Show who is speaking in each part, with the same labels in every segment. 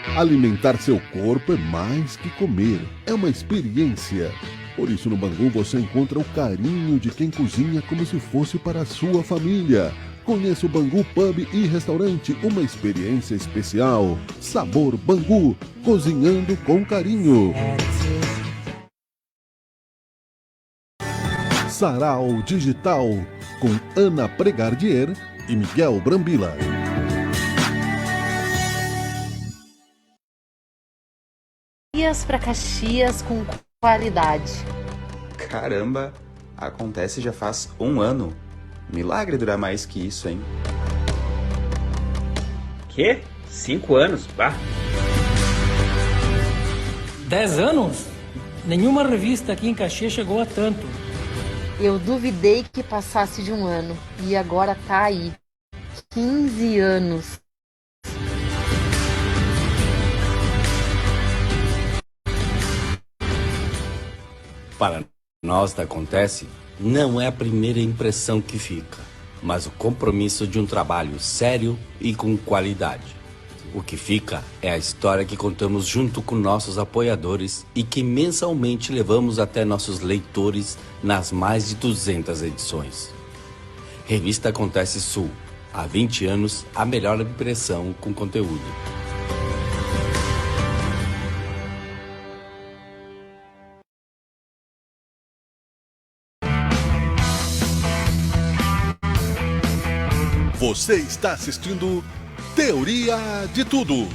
Speaker 1: Alimentar seu corpo é mais que comer, é uma experiência. Por isso, no Bangu você encontra o carinho de quem cozinha como se fosse para a sua família. Conheça o Bangu Pub e Restaurante, uma experiência especial. Sabor Bangu, cozinhando com carinho. Sarau Digital, com Ana Pregardier e Miguel Brambila.
Speaker 2: Para Caxias com qualidade.
Speaker 3: Caramba, acontece já faz 1 ano. Milagre durar mais que isso, hein?
Speaker 4: Quê? 5 anos? Bah.
Speaker 5: 10 anos? Nenhuma revista aqui em Caxias chegou a tanto.
Speaker 2: Eu duvidei que passasse de 1 ano e agora tá aí. 15 anos.
Speaker 6: Para nós da Acontece, não é a primeira impressão que fica, mas o compromisso de um trabalho sério e com qualidade. O que fica é a história que contamos junto com nossos apoiadores e que mensalmente levamos até nossos leitores nas mais de 200 edições. Revista Acontece Sul, há 20 anos, a melhor impressão com conteúdo.
Speaker 1: Você está assistindo Teoria de Tudo.
Speaker 7: O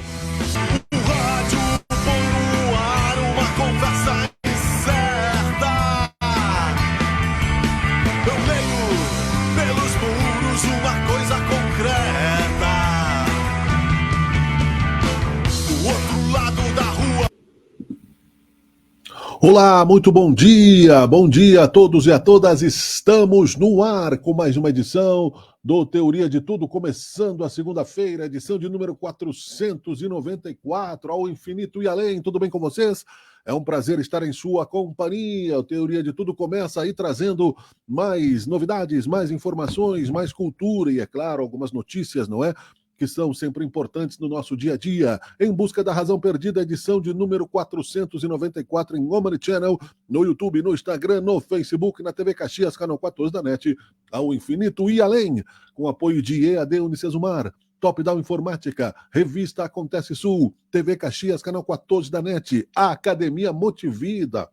Speaker 7: rádio põe no ar uma conversa incerta. Eu leio pelos muros uma coisa concreta. Do outro lado da rua.
Speaker 1: Olá, muito bom dia a todos e a todas. Estamos no ar com mais uma edição do Teoria de Tudo, começando a segunda-feira, edição de número 494, ao infinito e além. Tudo bem com vocês? É um prazer estar em sua companhia. O Teoria de Tudo começa aí trazendo mais novidades, mais informações, mais cultura e, é claro, algumas notícias, não é? Que são sempre importantes no nosso dia a dia. Em Busca da Razão Perdida, edição de número 494 em Omni Channel, no YouTube, no Instagram, no Facebook, na TV Caxias, canal 14 da NET, ao infinito e além, com apoio de EAD Unicesumar, Top Down Informática, Revista Acontece Sul, TV Caxias, canal 14 da NET, a Academia Motivida,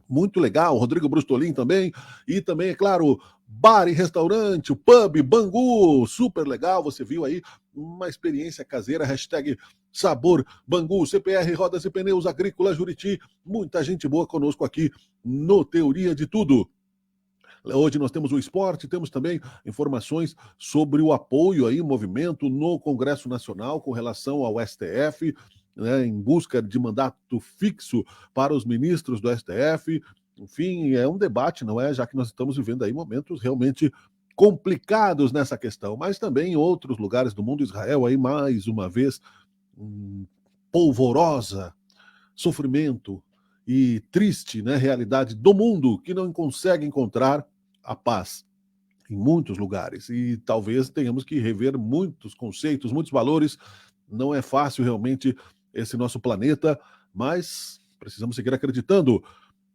Speaker 1: muito legal, Rodrigo Brustolin também, e também, é claro, bar e restaurante, o pub Bangu, super legal, você viu aí uma experiência caseira, hashtag Sabor Bangu, CPR, Rodas e Pneus Agrícola Juriti, muita gente boa conosco aqui no Teoria de Tudo. Hoje nós temos o esporte, temos também informações sobre o apoio aí, o movimento no Congresso Nacional com relação ao STF, né, em busca de mandato fixo para os ministros do STF. Enfim, é um debate, não é? Já que nós estamos vivendo aí momentos realmente complicados nessa questão, mas também em outros lugares do mundo. Israel aí, mais uma vez, polvorosa, sofrimento e triste, né, realidade do mundo que não consegue encontrar a paz em muitos lugares. E talvez tenhamos que rever muitos conceitos, muitos valores. Não é fácil realmente esse nosso planeta, mas precisamos seguir acreditando.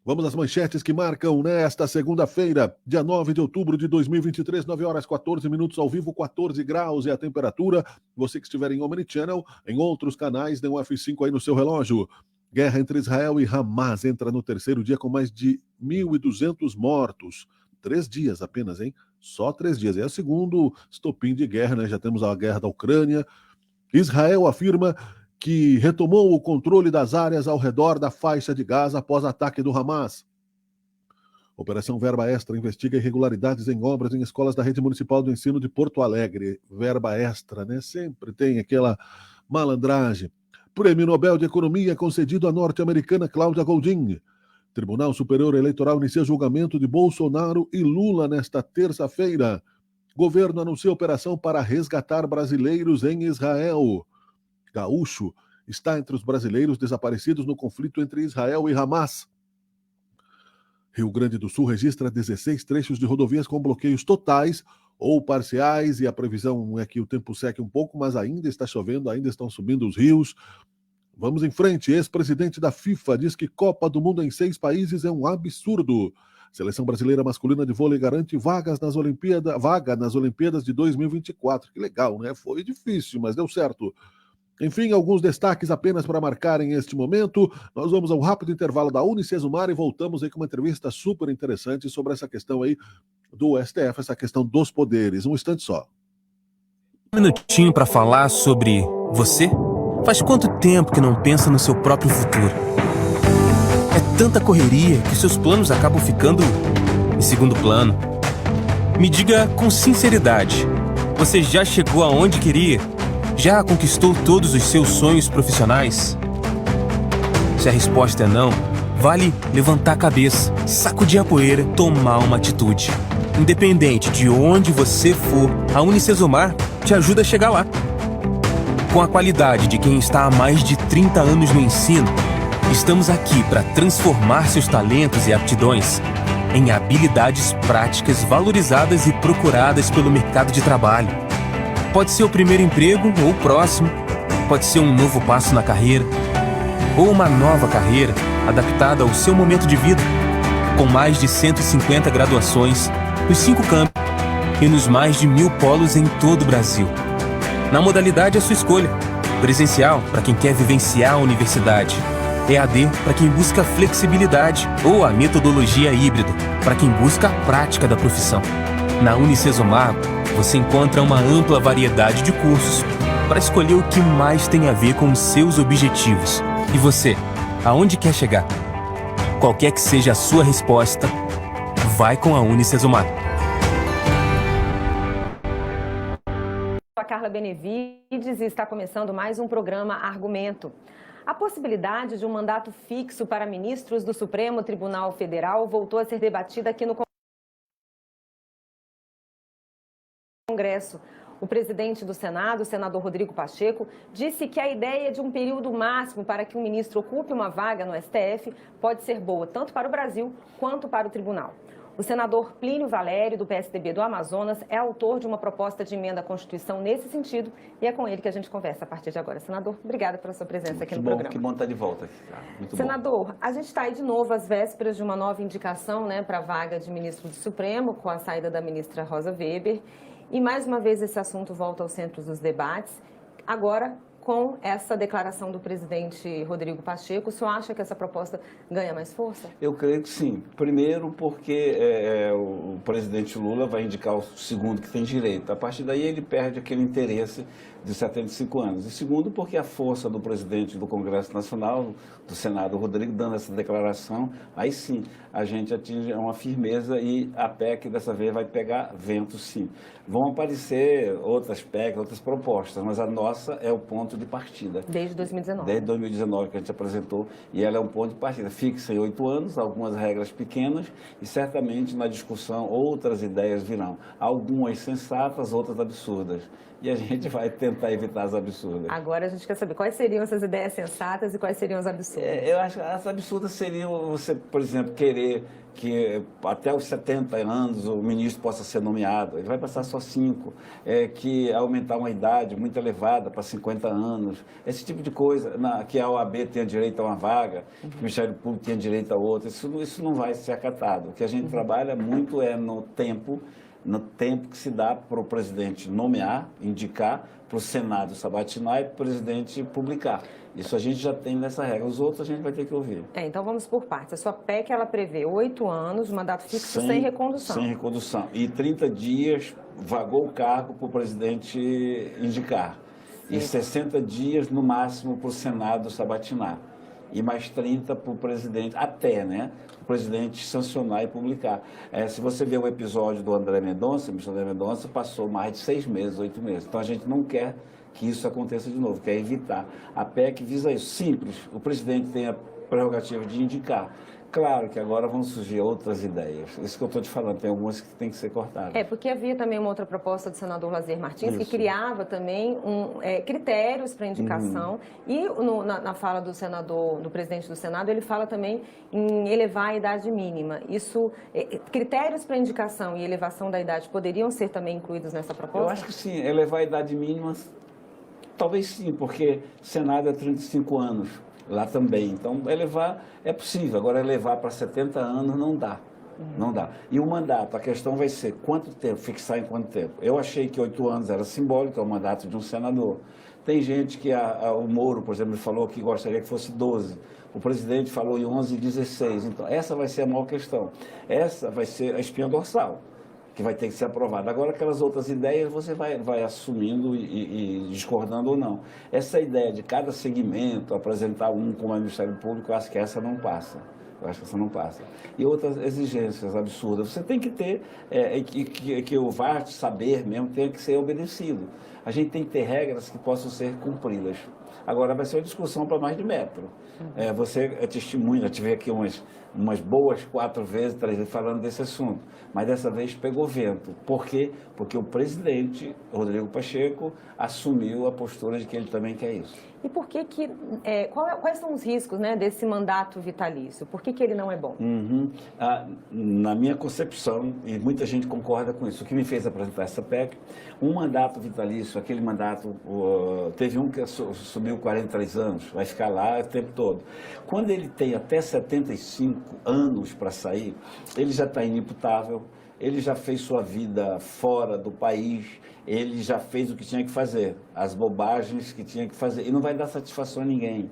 Speaker 1: Vamos às manchetes que marcam nesta segunda-feira, dia 9 de outubro de 2023, 9 horas 14 minutos ao vivo, 14 graus é a temperatura. Você que estiver em Omni Channel, em outros canais, dê um F5 aí no seu relógio. Guerra entre Israel e Hamas entra no terceiro dia com mais de 1.200 mortos. 3 dias apenas, hein? Só 3 dias. É o segundo estopim de guerra, né? Já temos a guerra da Ucrânia. Israel afirma que retomou o controle das áreas ao redor da faixa de Gaza após ataque do Hamas. Operação Verba Extra investiga irregularidades em obras em escolas da Rede Municipal do Ensino de Porto Alegre. Verba Extra, né? Sempre tem aquela malandragem. Prêmio Nobel de Economia concedido à norte-americana Cláudia Goldin. Tribunal Superior Eleitoral inicia julgamento de Bolsonaro e Lula nesta terça-feira. Governo anuncia operação para resgatar brasileiros em Israel. Gaúcho está entre os brasileiros desaparecidos no conflito entre Israel e Hamas. Rio Grande do Sul registra 16 trechos de rodovias com bloqueios totais ou parciais, e a previsão é que o tempo seque um pouco, mas ainda está chovendo, ainda estão subindo os rios. Vamos em frente. Ex-presidente da FIFA diz que Copa do Mundo em 6 países é um absurdo. Seleção brasileira masculina de vôlei garante vaga nas Olimpíadas de 2024. Que legal, né? Foi difícil, mas deu certo. Enfim, alguns destaques apenas para marcarem este momento. Nós vamos a um rápido intervalo da Unicesumar e voltamos aí com uma entrevista super interessante sobre essa questão aí do STF, essa questão dos poderes. Um instante só.
Speaker 8: Um minutinho para falar sobre você? Faz quanto tempo que não pensa no seu próprio futuro? É tanta correria que seus planos acabam ficando em segundo plano. Me diga com sinceridade, você já chegou aonde queria? Já conquistou todos os seus sonhos profissionais? Se a resposta é não, vale levantar a cabeça, sacudir a poeira, tomar uma atitude. Independente de onde você for, a Unicesumar te ajuda a chegar lá. Com a qualidade de quem está há mais de 30 anos no ensino, estamos aqui para transformar seus talentos e aptidões em habilidades práticas valorizadas e procuradas pelo mercado de trabalho. Pode ser o primeiro emprego ou o próximo, pode ser um novo passo na carreira, ou uma nova carreira adaptada ao seu momento de vida, com mais de 150 graduações nos 5 campos e nos mais de 1000 polos em todo o Brasil. Na modalidade é sua escolha: presencial para quem quer vivenciar a universidade, EAD para quem busca flexibilidade ou a metodologia híbrida para quem busca a prática da profissão. Na Unicesumar, você encontra uma ampla variedade de cursos para escolher o que mais tem a ver com os seus objetivos. E você, aonde quer chegar? Qualquer que seja a sua resposta, vai com a Unicesumar.
Speaker 9: Sou a Carla Benevides e está começando mais um programa Argumento. A possibilidade de um mandato fixo para ministros do Supremo Tribunal Federal voltou a ser debatida aqui no Congresso. O presidente do Senado, o senador Rodrigo Pacheco, disse que a ideia de um período máximo para que um ministro ocupe uma vaga no STF pode ser boa tanto para o Brasil quanto para o tribunal. O senador Plínio Valério, do PSDB do Amazonas, é autor de uma proposta de emenda à Constituição nesse sentido e é com ele que a gente conversa a partir de agora. Senador, obrigada pela sua presença aqui no programa.
Speaker 10: Que bom estar de volta aqui, cara. Muito
Speaker 9: Senador, a gente está aí de novo às vésperas de uma nova indicação, né, para a vaga de ministro do Supremo, com a saída da ministra Rosa Weber. E mais uma vez esse assunto volta ao centro dos debates. Agora, com essa declaração do presidente Rodrigo Pacheco, o senhor acha que essa proposta ganha mais força?
Speaker 10: Eu creio que sim. Primeiro porque o presidente Lula vai indicar o segundo que tem direito. A partir daí ele perde aquele interesse de 75 anos. E segundo porque a força do presidente do Congresso Nacional, do Senado, Rodrigo, dando essa declaração, aí sim a gente atinge uma firmeza e a PEC dessa vez vai pegar vento sim. Vão aparecer outras PECs, outras propostas, mas a nossa é o ponto de partida.
Speaker 9: Desde 2019.
Speaker 10: Desde 2019 que a gente apresentou, e ela é um ponto de partida. Fixa em 8 anos, algumas regras pequenas, e certamente na discussão outras ideias virão. Algumas sensatas, outras absurdas. E a gente vai tentar evitar as absurdas.
Speaker 9: Agora a gente quer saber quais seriam essas ideias sensatas e quais seriam as absurdas.
Speaker 10: Eu acho que as absurdas seriam você, por exemplo, querer que até os 70 anos o ministro possa ser nomeado. Ele vai passar só 5. Que aumentar uma idade muito elevada para 50 anos. Esse tipo de coisa, que a OAB tenha direito a uma vaga, que o Ministério Público tenha direito a outra. Isso não vai ser acatado. O que a gente trabalha muito é no tempo que se dá para o presidente nomear, indicar, para o Senado sabatinar e para o presidente publicar. Isso a gente já tem nessa regra. Os outros a gente vai ter que ouvir.
Speaker 9: Então vamos por partes. A sua PEC, ela prevê 8 anos, mandato fixo sem recondução.
Speaker 10: Sem recondução. E 30 dias vagou o cargo para o presidente indicar. Sim. E 60 dias, no máximo, para o Senado sabatinar. E mais 30 para o presidente, o presidente sancionar e publicar. Se você ver o episódio do André Mendonça, o ministro André Mendonça passou mais de 6 meses, 8 meses. Então a gente não quer que isso aconteça de novo, quer evitar. A PEC visa isso, simples, o presidente tem a prerrogativa de indicar. Claro que agora vão surgir outras ideias. Isso que eu estou te falando, tem algumas que têm que ser cortadas.
Speaker 9: Porque havia também uma outra proposta do senador Lazier Martins, que criava também critérios para indicação. E na fala do presidente do Senado, ele fala também em elevar a idade mínima. Critérios para indicação e elevação da idade poderiam ser também incluídos nessa proposta?
Speaker 10: Eu acho que sim, elevar a idade mínima Talvez sim, porque Senado é 35 anos, lá também. Então, elevar é possível, agora elevar para 70 anos não dá. Não dá. E o mandato, a questão vai ser quanto tempo, fixar em quanto tempo. Eu achei que 8 anos era simbólico, é o mandato de um senador. Tem gente que, o Moro, por exemplo, falou que gostaria que fosse 12. O presidente falou em 11 e 16. Então, essa vai ser a maior questão. Essa vai ser a espinha dorsal, que vai ter que ser aprovada. Agora, aquelas outras ideias, você vai assumindo e discordando ou não. Essa ideia de cada segmento apresentar um como é o Ministério Público, eu acho que essa não passa. Eu acho que essa não passa. E outras exigências absurdas. Você tem que ter, que o VAR saber mesmo tem que ser obedecido. A gente tem que ter regras que possam ser cumpridas. Agora vai ser uma discussão para mais de metro. Você é testemunha, eu tive aqui umas boas 4 vezes, 3 vezes falando desse assunto, mas dessa vez pegou vento. Por quê? Porque o presidente, Rodrigo Pacheco, assumiu a postura de que ele também quer isso.
Speaker 9: E por que quais são os riscos, né, desse mandato vitalício? Por que ele não é bom?
Speaker 10: Na minha concepção, e muita gente concorda com isso, o que me fez apresentar essa PEC, um mandato vitalício, aquele mandato, teve um que subiu 43 anos, vai ficar lá o tempo todo. Quando ele tem até 75 anos para sair, ele já está inimputável, ele já fez sua vida fora do país, ele já fez o que tinha que fazer, as bobagens que tinha que fazer, e não vai dar satisfação a ninguém,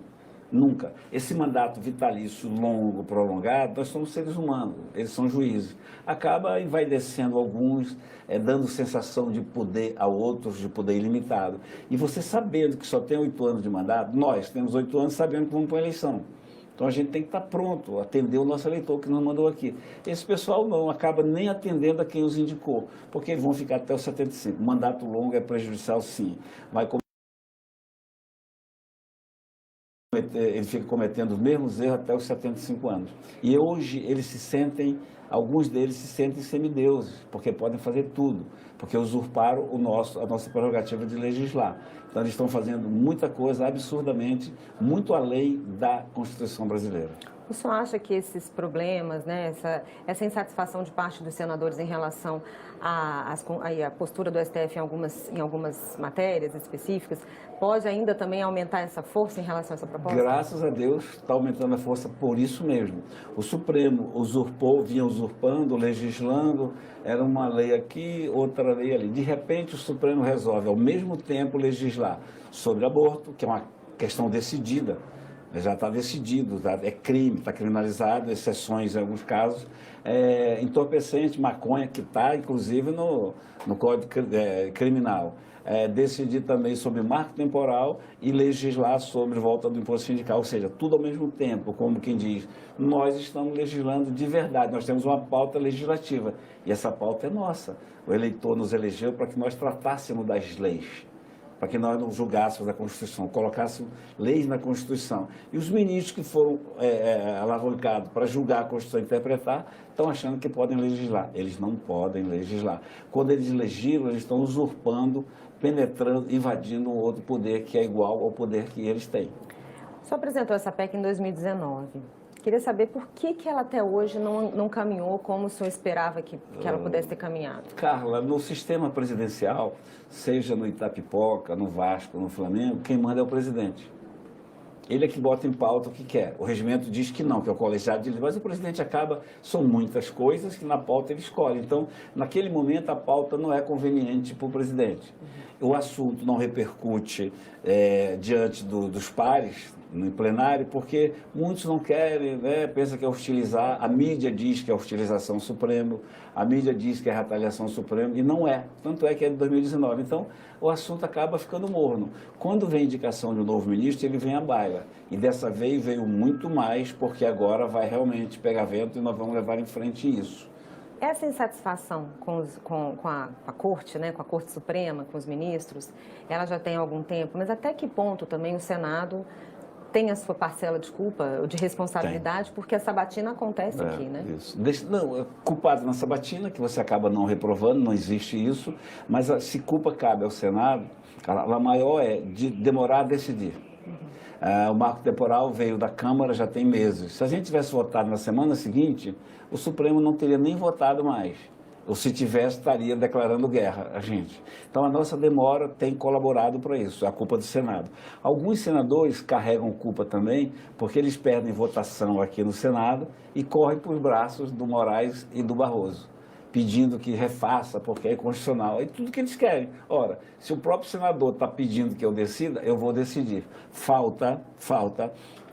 Speaker 10: nunca. Esse mandato vitalício longo, prolongado, nós somos seres humanos, eles são juízes. Acaba envaidecendo alguns, dando sensação de poder a outros, de poder ilimitado. E você sabendo que só tem 8 anos de mandato, nós temos 8 anos sabendo que vamos para a eleição. Então a gente tem que estar pronto, atender o nosso eleitor que nos mandou aqui. Esse pessoal não acaba nem atendendo a quem os indicou, porque eles vão ficar até os 75. O mandato longo é prejudicial, sim. Ele fica cometendo os mesmos erros até os 75 anos. E hoje eles se sentem, alguns deles se sentem semideuses, porque podem fazer tudo, porque usurparam a nossa prerrogativa de legislar. Então eles estão fazendo muita coisa absurdamente, muito além da Constituição brasileira.
Speaker 9: O senhor acha que esses problemas, né, essa insatisfação de parte dos senadores em relação à postura do STF em algumas matérias específicas, pode ainda também aumentar essa força em relação a essa proposta?
Speaker 10: Graças a Deus está aumentando a força por isso mesmo. O Supremo vinha usurpando, legislando, era uma lei aqui, outra lei ali. De repente o Supremo resolve ao mesmo tempo legislar sobre aborto, que é uma questão decidida. Já está decidido, é crime, está criminalizado, exceções em alguns casos. Entorpecente, maconha, que está, inclusive, no Código Criminal. Decidir também sobre marco temporal e legislar sobre volta do imposto sindical, ou seja, tudo ao mesmo tempo, como quem diz, nós estamos legislando de verdade, nós temos uma pauta legislativa, e essa pauta é nossa. O eleitor nos elegeu para que nós tratássemos das leis, para que nós não julgássemos a Constituição, colocássemos leis na Constituição. E os ministros que foram alavancados para julgar a Constituição e interpretar, estão achando que podem legislar. Eles não podem legislar. Quando eles legislam, eles estão usurpando, penetrando, invadindo um outro poder que é igual ao poder que eles têm.
Speaker 9: O senhor apresentou essa PEC em 2019. Queria saber por que ela até hoje não caminhou como o senhor esperava que ela pudesse ter caminhado.
Speaker 10: Carla, no sistema presidencial, seja no Itapipoca, no Vasco, no Flamengo, quem manda é o presidente. Ele é que bota em pauta o que quer. O regimento diz que não, que é o colegiado de líderes, mas o presidente acaba, são muitas coisas que na pauta ele escolhe. Então, naquele momento, a pauta não é conveniente para o presidente. O assunto não repercute diante dos pares, no plenário, porque muitos não querem, pensam que é hostilizar, a mídia diz que é hostilização Supremo, a mídia diz que é retaliação Supremo, e não é, tanto é que é de 2019. Então, o assunto acaba ficando morno. Quando vem indicação de um novo ministro, ele vem à baila, e dessa vez veio muito mais, porque agora vai realmente pegar vento e nós vamos levar em frente isso.
Speaker 9: Essa insatisfação com a Corte, né, com a Corte Suprema, com os ministros, ela já tem algum tempo, mas até que ponto também o Senado tem a sua parcela de culpa, de responsabilidade, porque a sabatina acontece aqui, né?
Speaker 10: Isso. Culpado na sabatina, que você acaba não reprovando, não existe isso, mas se culpa cabe ao Senado, a maior é de demorar a decidir. O marco temporal veio da Câmara já tem meses. Se a gente tivesse votado na semana seguinte, o Supremo não teria nem votado mais. Ou se tivesse, estaria declarando guerra a gente. Então a nossa demora tem colaborado para isso, é a culpa do Senado. Alguns senadores carregam culpa também, porque eles perdem votação aqui no Senado e correm para os braços do Moraes e do Barroso, pedindo que refaça, porque é constitucional, é tudo que eles querem. Ora, se o próprio senador está pedindo que eu decida, eu vou decidir. Falta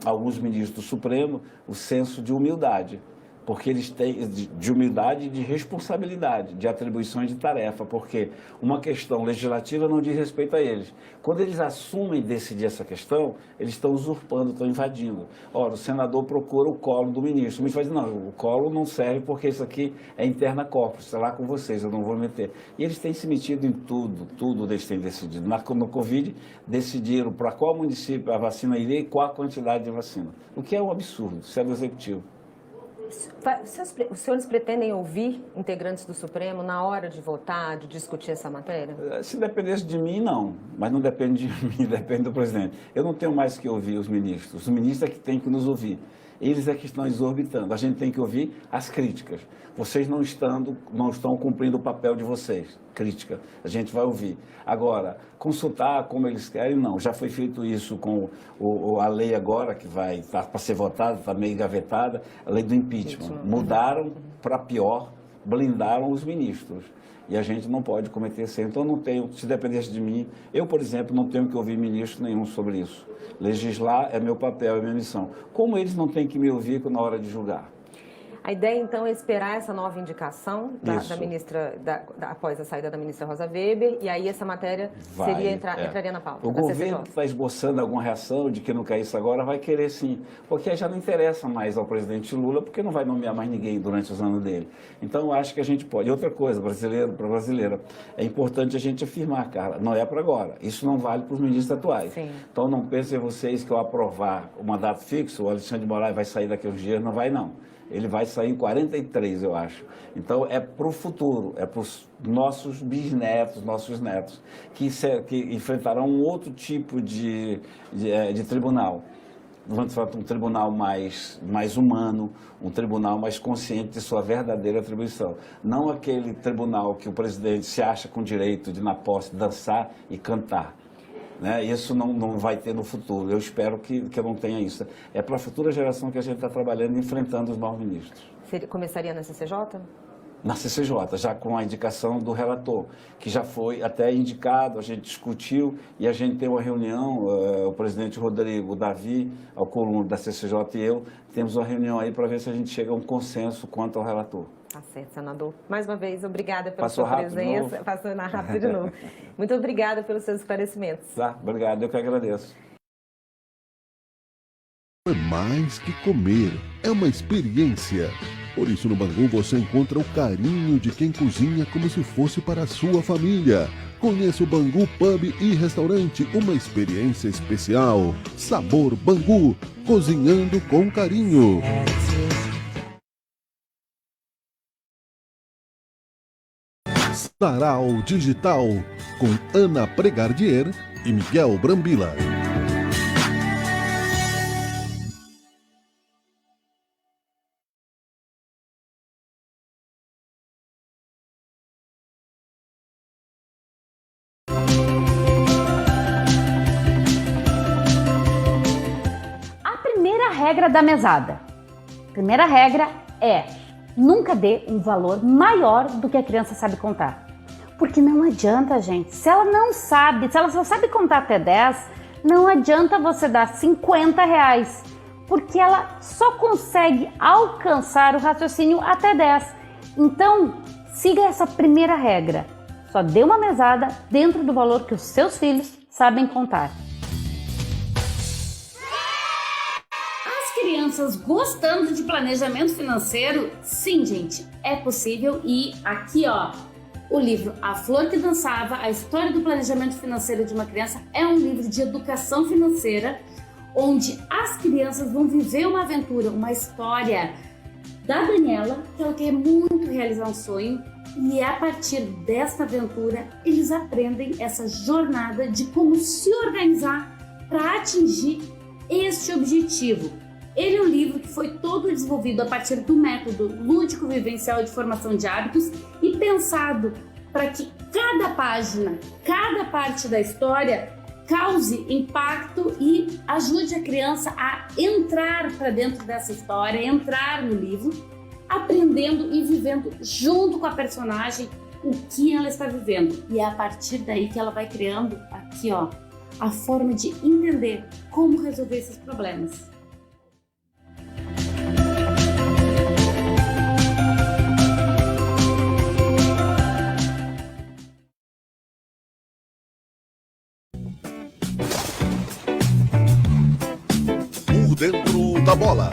Speaker 10: alguns ministros do Supremo o senso de humildade, porque eles têm de humildade e de responsabilidade, de atribuições de tarefa, porque uma questão legislativa não diz respeito a eles. Quando eles assumem decidir essa questão, eles estão usurpando, estão invadindo. Ora, o senador procura o colo do ministro, o ministro vai dizer, não, o colo não serve porque isso aqui é interna corpus, sei lá com vocês, eu não vou meter. E eles têm se metido em tudo eles têm decidido. No Covid, decidiram para qual município a vacina iria e qual a quantidade de vacina, o que é um absurdo, isso é do Executivo.
Speaker 9: Os senhores pretendem ouvir integrantes do Supremo na hora de votar, de discutir essa matéria?
Speaker 10: Se dependesse de mim, não. Mas não depende de mim, depende do presidente. Eu não tenho mais que ouvir os ministros. Os ministros é que têm que nos ouvir. Eles é que estão exorbitando. A gente tem que ouvir as críticas. Vocês não estão cumprindo o papel de vocês. Crítica. A gente vai ouvir. Agora, consultar como eles querem, não. Já foi feito isso com a lei agora, que vai estar para ser votada, está meio gavetada, a lei do impeachment. Mudaram para pior, blindaram os ministros. E a gente não pode cometer esse erro. Então, não tenho, se dependesse de mim, eu, por exemplo, não tenho que ouvir ministro nenhum sobre isso. Legislar é meu papel, é minha missão. Como eles não têm que me ouvir na hora de julgar?
Speaker 9: A ideia, então, é esperar essa nova indicação da ministra, após a saída da ministra Rosa Weber, e aí essa matéria entraria na pauta.
Speaker 10: O governo que está esboçando alguma reação de que não quer isso agora vai querer sim, porque aí já não interessa mais ao presidente Lula, porque não vai nomear mais ninguém durante os anos dele. Então, eu acho que a gente pode. E outra coisa, brasileiro para brasileira, é importante a gente afirmar, Carla, não é para agora. Isso não vale para os ministros atuais. Sim. Então, não pensem vocês que ao aprovar o mandato fixo, o Alexandre de Moraes vai sair daqui a uns dias, não vai não. Ele vai sair em 43, eu acho. Então, é para o futuro, é para os nossos bisnetos, nossos netos, que enfrentarão um outro tipo de tribunal. Vamos falar de um tribunal mais humano, um tribunal mais consciente de sua verdadeira atribuição. Não aquele tribunal que o presidente se acha com direito de, na posse, dançar e cantar. Né? Isso não vai ter no futuro. Eu espero que eu não tenha isso. É para a futura geração que a gente está trabalhando e enfrentando os maus ministros.
Speaker 9: Começaria na CCJ?
Speaker 10: Na CCJ, já com a indicação do relator, que já foi até indicado, a gente discutiu e a gente tem uma reunião, o presidente Rodrigo, o Davi, o Columno da CCJ e eu, temos uma reunião aí para ver se a gente chega a um consenso quanto ao relator.
Speaker 9: Tá certo, senador. Mais uma vez, obrigada pela sua presença. Passou rápido de novo. Muito obrigada pelos seus esclarecimentos.
Speaker 10: Tá, obrigado, eu que agradeço.
Speaker 1: É mais que comer, é uma experiência. Por isso, no Bangu você encontra o carinho de quem cozinha como se fosse para a sua família. Conheça o Bangu Pub e Restaurante, uma experiência especial. Sabor Bangu, cozinhando com carinho. Sarau Digital, com Ana Pregardier e Miguel Brambila.
Speaker 11: A primeira regra da mesada. A primeira regra é: nunca dê um valor maior do que a criança sabe contar. Porque não adianta, gente. Se ela não sabe, se ela só sabe contar até 10, não adianta você dar R$50, porque ela só consegue alcançar o raciocínio até 10. Então, siga essa primeira regra. Só dê uma mesada dentro do valor que os seus filhos sabem contar. Crianças gostando de planejamento financeiro? Sim, gente, é possível. E aqui, ó, o livro A Flor que Dançava, a história do planejamento financeiro de uma criança, é um livro de educação financeira, onde as crianças vão viver uma aventura, uma história da Daniela, que ela quer muito realizar um sonho, e a partir desta aventura, eles aprendem essa jornada de como se organizar para atingir este objetivo. Ele é um livro que foi todo desenvolvido a partir do método lúdico vivencial de formação de hábitos e pensado para que cada página, cada parte da história cause impacto e ajude a criança a entrar para dentro dessa história, entrar no livro, aprendendo e vivendo junto com a personagem o que ela está vivendo. E é a partir daí que ela vai criando aqui, ó, a forma de entender como resolver esses problemas.
Speaker 1: Por dentro da bola.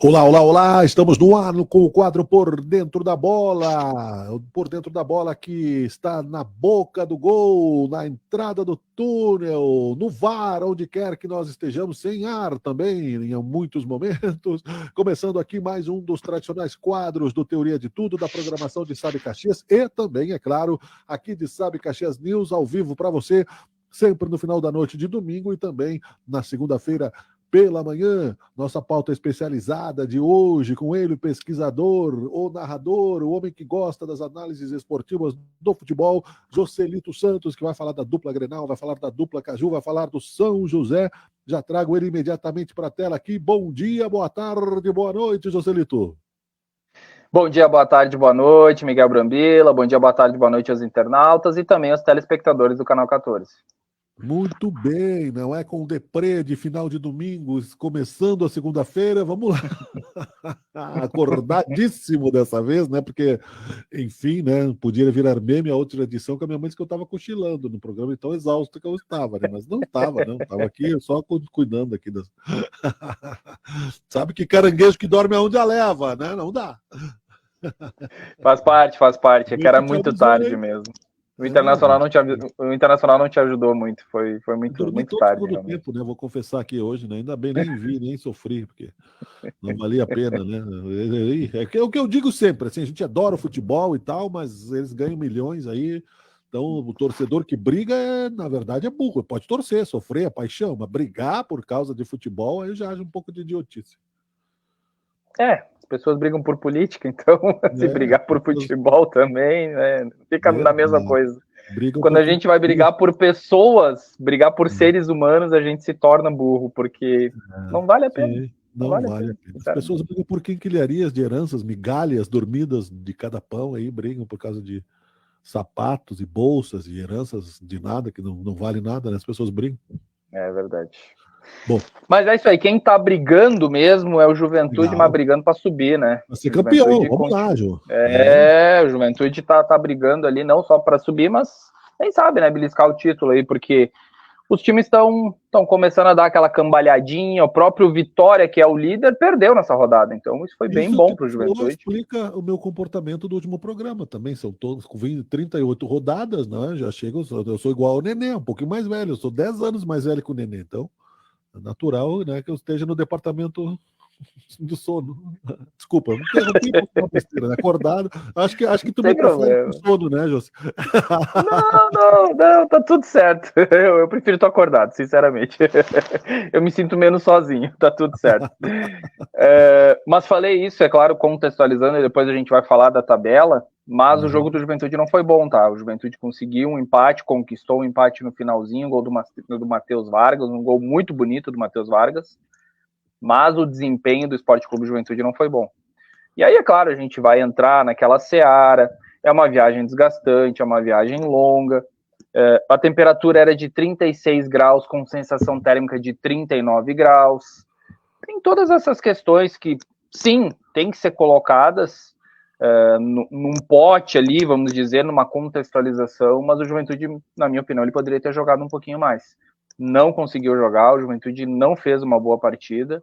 Speaker 1: Olá, olá, olá! Estamos no ar com o quadro Por Dentro da Bola. Por Dentro da Bola que está na boca do gol, na entrada do túnel, no VAR, onde quer que nós estejamos, sem ar também, em muitos momentos. Começando aqui mais um dos tradicionais quadros do Teoria de Tudo, da programação de Sabe Caxias e também, é claro, aqui de Sabe Caxias News, ao vivo para você, sempre no final da noite de domingo e também na segunda-feira pela manhã. Nossa pauta especializada de hoje, com ele, o pesquisador, o narrador, o homem que gosta das análises esportivas do futebol, Joselito Santos, que vai falar da dupla Grenal, vai falar da dupla Caju, vai falar do São José. Já trago ele imediatamente para a tela aqui. Bom dia, boa tarde, boa noite, Joselito.
Speaker 12: Bom dia, boa tarde, boa noite, Miguel Brambila. Bom dia, boa tarde, boa noite aos internautas e também aos telespectadores do Canal 14.
Speaker 1: Muito bem, não é com o deprê de final de domingo, começando a segunda-feira, vamos lá. Acordadíssimo dessa vez, né? Porque, enfim, né? Podia virar meme a outra edição que a minha mãe disse que eu estava cochilando no programa, tão exausto que eu estava, né? Mas não estava, não. Estava aqui só cuidando aqui das. Sabe que caranguejo que dorme aonde a leva, né? Não dá.
Speaker 12: Faz parte. É que era muito tarde mesmo. O Internacional não te ajudou muito, foi muito tarde.
Speaker 1: Todo tempo, né? Vou confessar aqui hoje, né? Ainda bem, nem vi, nem sofri, porque não valia a pena, né? É o que eu digo sempre, assim, a gente adora o futebol e tal, mas eles ganham milhões aí, então o torcedor que briga, na verdade, é burro, pode torcer, sofrer, é paixão, mas brigar por causa de futebol, aí já age um pouco de idiotice.
Speaker 12: As pessoas brigam por política, então se brigar por futebol também, né, fica na mesma coisa. Quando a gente vai brigar por pessoas, brigar por seres humanos, a gente se torna burro, porque não vale a pena.
Speaker 1: Não vale a pena. As pessoas brigam por quinquilharias de heranças, migalhas dormidas de cada pão, aí brigam por causa de sapatos e bolsas e heranças de nada, que não vale nada, né? As pessoas brigam.
Speaker 12: É verdade.
Speaker 1: Bom,
Speaker 12: mas é isso aí, quem tá brigando mesmo é o Juventude, mas brigando para subir, né?
Speaker 1: Pra ser campeão, vamos lá, Ju.
Speaker 12: O Juventude tá brigando ali, não só para subir, mas quem sabe, né, beliscar o título aí, porque os times estão começando a dar aquela cambalhadinha, o próprio Vitória, que é o líder, perdeu nessa rodada, então isso foi bem bom pro Juventude.
Speaker 1: Isso explica o meu comportamento do último programa também, são todos com 38 rodadas, né, já chego, eu sou igual ao Nenê, um pouquinho mais velho, eu sou 10 anos mais velho que o Nenê, então é natural, né, que eu esteja no departamento do sono. Desculpa, não interrompi uma besteira, né? Acordado. Acho que tu me prefere com sono, né, José?
Speaker 12: Não, tá tudo certo. Eu prefiro estar acordado, sinceramente. Eu me sinto menos sozinho, tá tudo certo. Mas falei isso, é claro, contextualizando, e depois a gente vai falar da tabela, mas o jogo do Juventude não foi bom, tá? O Juventude conseguiu um empate, conquistou um empate no finalzinho, gol do Matheus Vargas, um gol muito bonito do Matheus Vargas, mas o desempenho do Sport Clube Juventude não foi bom. E aí, é claro, a gente vai entrar naquela seara, é uma viagem desgastante, é uma viagem longa, a temperatura era de 36 graus, com sensação térmica de 39 graus, tem todas essas questões que, sim, tem que ser colocadas num pote ali, vamos dizer, numa contextualização, mas o Juventude, na minha opinião, ele poderia ter jogado um pouquinho mais. Não conseguiu jogar, o Juventude não fez uma boa partida,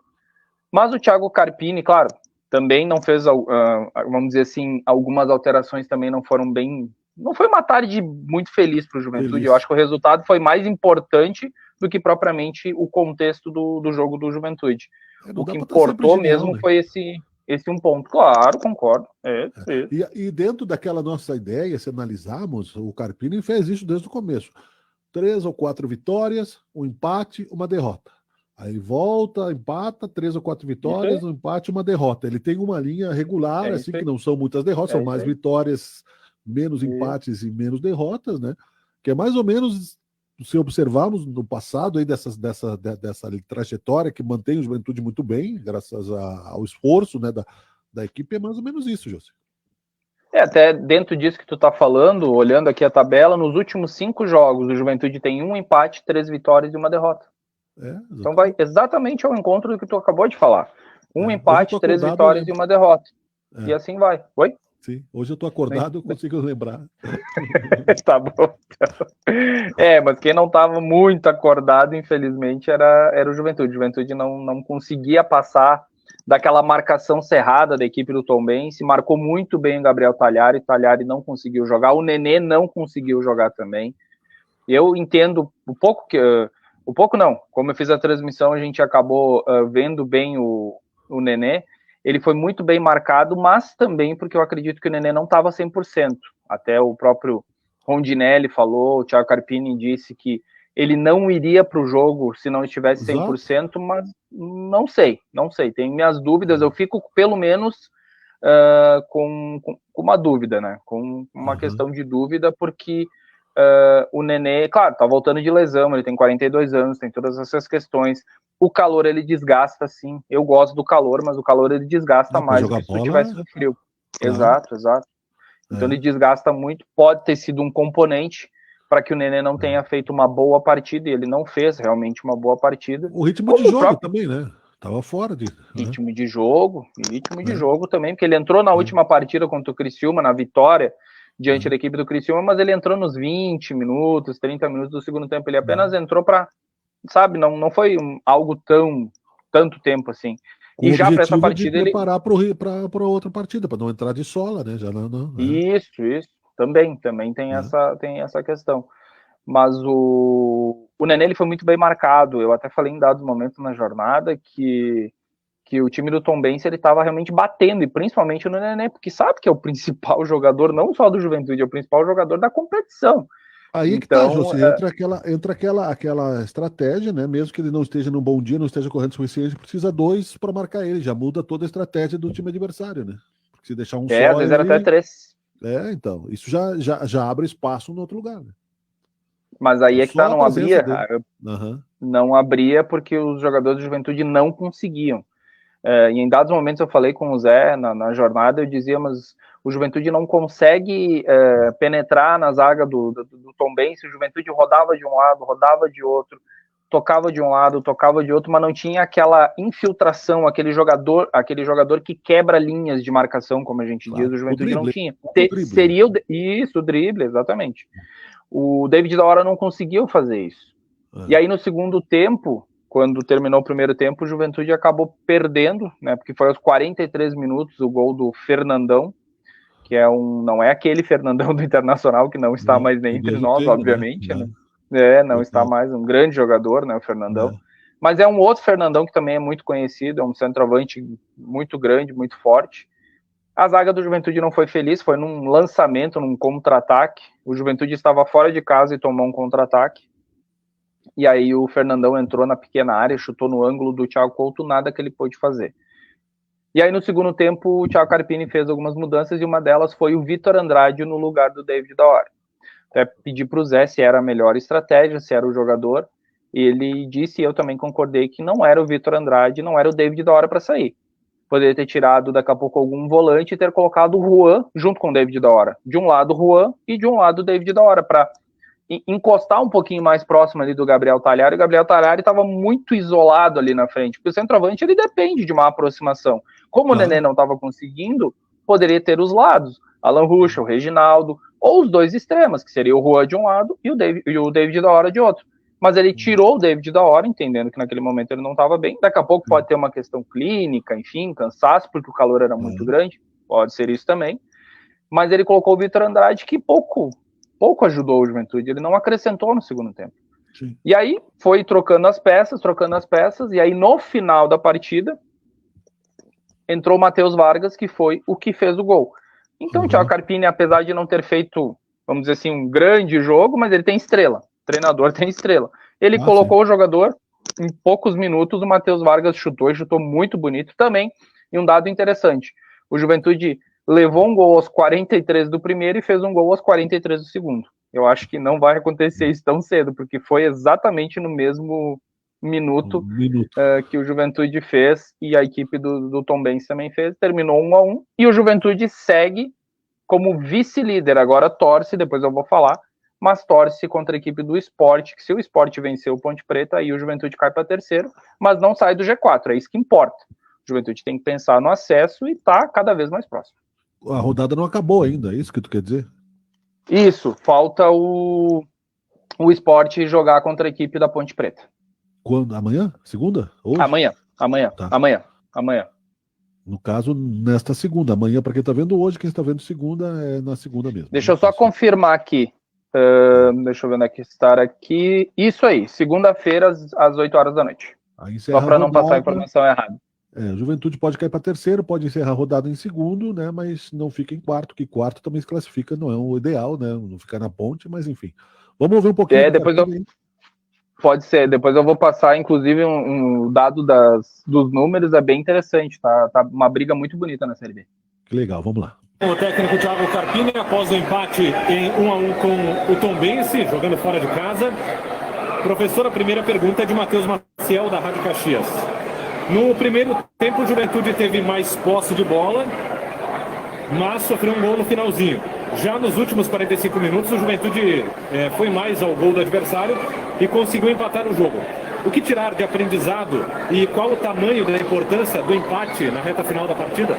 Speaker 12: mas o Thiago Carpini, claro, também não fez, vamos dizer assim, algumas alterações também não foram bem, não foi uma tarde muito feliz para o Juventude, eu acho que o resultado foi mais importante do que propriamente o contexto do jogo do Juventude. O que importou mesmo, né? Foi esse um ponto, claro, concordo.
Speaker 1: E dentro daquela nossa ideia, se analisarmos, o Carpini fez isso desde o começo. 3 ou 4 vitórias, um empate, uma derrota. Aí volta, empata, 3 ou 4 vitórias, um empate, uma derrota. Ele tem uma linha regular, assim, que não são muitas derrotas, são mais vitórias, menos empates e menos derrotas, né? Que é mais ou menos, se observarmos no passado aí dessa trajetória que mantém o Juventude muito bem, graças ao esforço, né, da equipe, é mais ou menos isso, José.
Speaker 12: Até dentro disso que tu tá falando, olhando aqui a tabela, nos últimos 5 jogos, o Juventude tem 1 empate, 3 vitórias e uma derrota. Então vai exatamente ao encontro do que tu acabou de falar. 1 empate, 3 vitórias e uma derrota. E assim vai. Oi?
Speaker 1: Sim, hoje eu tô acordado, eu consigo lembrar.
Speaker 12: Tá bom. Mas quem não tava muito acordado, infelizmente, era o Juventude. O Juventude não conseguia passar daquela marcação cerrada da equipe do Tombense, marcou muito bem o Gabriel Talhari não conseguiu jogar, o Nenê não conseguiu jogar também. Eu entendo como eu fiz a transmissão, a gente acabou vendo bem o Nenê, ele foi muito bem marcado, mas também porque eu acredito que o Nenê não estava 100%, até o próprio Rondinelli falou, o Thiago Carpini disse que ele não iria para o jogo se não estivesse 100%, mas não sei, tenho minhas dúvidas, eu fico pelo menos com uma dúvida, né, com uma questão de dúvida, porque o Nenê, claro, tá voltando de lesão, ele tem 42 anos, tem todas essas questões, o calor ele desgasta sim, eu gosto do calor, mas o calor ele desgasta mais do que se tu tivesse no frio. Exato. Então ele desgasta muito, pode ter sido um componente para que o Nenê não tenha feito uma boa partida, e ele não fez realmente uma boa partida.
Speaker 1: O ritmo de jogo também, né? Tava fora de...
Speaker 12: Ritmo de jogo também, porque ele entrou na última partida contra o Criciúma, na vitória, diante da equipe do Criciúma, mas ele entrou nos 20 minutos, 30 minutos do segundo tempo, ele apenas entrou para, sabe, não foi algo tanto tempo assim.
Speaker 1: E já para essa partida ele preparar para outra partida, para não entrar de sola, né? Já não.
Speaker 12: Isso. Também tem essa questão. Mas o Nenê ele foi muito bem marcado. Eu até falei em dados momentos na jornada que o time do Tombense ele estava realmente batendo, e principalmente no Nenê, porque sabe que é o principal jogador, não só do Juventude, é o principal jogador da competição.
Speaker 1: Aí então, que tá, José, entra aquela estratégia, né? Mesmo que ele não esteja num bom dia, não esteja correndo o suficiente, precisa 2 para marcar ele, já muda toda a estratégia do time adversário, né? Porque se deixar um só...
Speaker 12: às vezes era até 3.
Speaker 1: Então, isso já abre espaço no outro lugar, né?
Speaker 12: Mas aí é que tá, não abria. Não abria porque os jogadores de Juventude não conseguiam. E em dados momentos eu falei com o Zé na jornada, eu dizia, mas o Juventude não consegue penetrar na zaga do Tombense. O Juventude rodava de um lado, rodava de outro, tocava de um lado, tocava de outro, mas não tinha aquela infiltração, aquele jogador que quebra linhas de marcação, como a gente diz, o Juventude não tinha. Seria o drible, exatamente. O David da Hora não conseguiu fazer isso. E aí no segundo tempo, quando terminou o primeiro tempo, o Juventude acabou perdendo, né? Porque foi aos 43 minutos o gol do Fernandão, que não é aquele Fernandão do Internacional que não está mais nem entre nós, obviamente, né? Não está mais, um grande jogador, né, o Fernandão. Mas é um outro Fernandão que também é muito conhecido, é um centroavante muito grande, muito forte. A zaga do Juventude não foi feliz, foi num lançamento, num contra-ataque. O Juventude estava fora de casa e tomou um contra-ataque. E aí o Fernandão entrou na pequena área, chutou no ângulo do Thiago Couto, nada que ele pôde fazer. E aí no segundo tempo o Thiago Carpini fez algumas mudanças e uma delas foi o Vitor Andrade no lugar do David da Hora. Até pedi para o Zé se era a melhor estratégia, se era o jogador. E ele disse, e eu também concordei, que não era o Vitor Andrade, não era o David da Hora para sair. Poderia ter tirado daqui a pouco algum volante e ter colocado o Juan junto com o David da Hora. De um lado o Juan e de um lado o David da Hora, para encostar um pouquinho mais próximo ali do Gabriel Talhari. O Gabriel Talhari estava muito isolado ali na frente, porque o centroavante ele depende de uma aproximação. Como o Nenê não estava conseguindo, poderia ter os lados, Alan Ruschel, o Reginaldo, ou os dois extremos, que seria o Juan de um lado e o David da Hora de outro. Mas ele tirou o David da Hora, entendendo que naquele momento ele não estava bem. Daqui a pouco pode ter uma questão clínica, enfim, cansaço, porque o calor era muito grande, pode ser isso também. Mas ele colocou o Vitor Andrade, que pouco ajudou o Juventude, ele não acrescentou no segundo tempo.
Speaker 1: Sim.
Speaker 12: E aí foi trocando as peças, e aí no final da partida entrou o Matheus Vargas, que foi o que fez o gol. Então o Thiago Carpini, apesar de não ter feito, vamos dizer assim, um grande jogo, mas ele tem estrela. treinador tem estrela. Ele colocou o jogador, em poucos minutos o Matheus Vargas chutou, e chutou muito bonito também. E um dado interessante, o Juventude levou um gol aos 43 do primeiro e fez um gol aos 43 do segundo. Eu acho que não vai acontecer isso tão cedo, porque foi exatamente no mesmo minuto que o Juventude fez, e a equipe do Tombense também fez, terminou 1-1, e o Juventude segue como vice-líder, agora torce, depois eu vou falar, mas torce contra a equipe do Sport, que se o Sport vencer o Ponte Preta, aí o Juventude cai para terceiro, mas não sai do G4, é isso que importa. O Juventude tem que pensar no acesso e tá cada vez mais próximo.
Speaker 1: A rodada não acabou ainda, é isso que tu quer dizer?
Speaker 12: Isso, falta o Sport jogar contra a equipe da Ponte Preta.
Speaker 1: Quando? Amanhã? Segunda? Hoje?
Speaker 12: Amanhã.
Speaker 1: Tá.
Speaker 12: Amanhã.
Speaker 1: No caso, nesta segunda. Amanhã, para quem está vendo hoje, quem está vendo segunda, é na segunda mesmo.
Speaker 12: Deixa eu só confirmar aqui. Deixa eu ver onde é que está aqui. Isso aí, segunda-feira, às 8 horas da noite. Só para não passar a informação errada.
Speaker 1: O Juventude pode cair para terceiro, pode encerrar a rodada em segundo, né? Mas não fica em quarto, que quarto também se classifica, não é o ideal, né? Não ficar na ponte, mas enfim. Vamos ver um pouquinho.
Speaker 12: Pode ser, depois eu vou passar, inclusive, um dado dos números, é bem interessante, tá uma briga muito bonita na Série B.
Speaker 1: Que legal, vamos lá.
Speaker 13: O técnico Thiago Carpini, após o empate em 1-1 com o Tombense, jogando fora de casa. Professor, a primeira pergunta é de Matheus Maciel, da Rádio Caxias. No primeiro tempo, o Juventude teve mais posse de bola, mas sofreu um gol no finalzinho. Já nos últimos 45 minutos, o Juventude foi mais ao gol do adversário e conseguiu empatar o jogo. O que tirar de aprendizado e qual o tamanho da importância do empate na reta final da partida?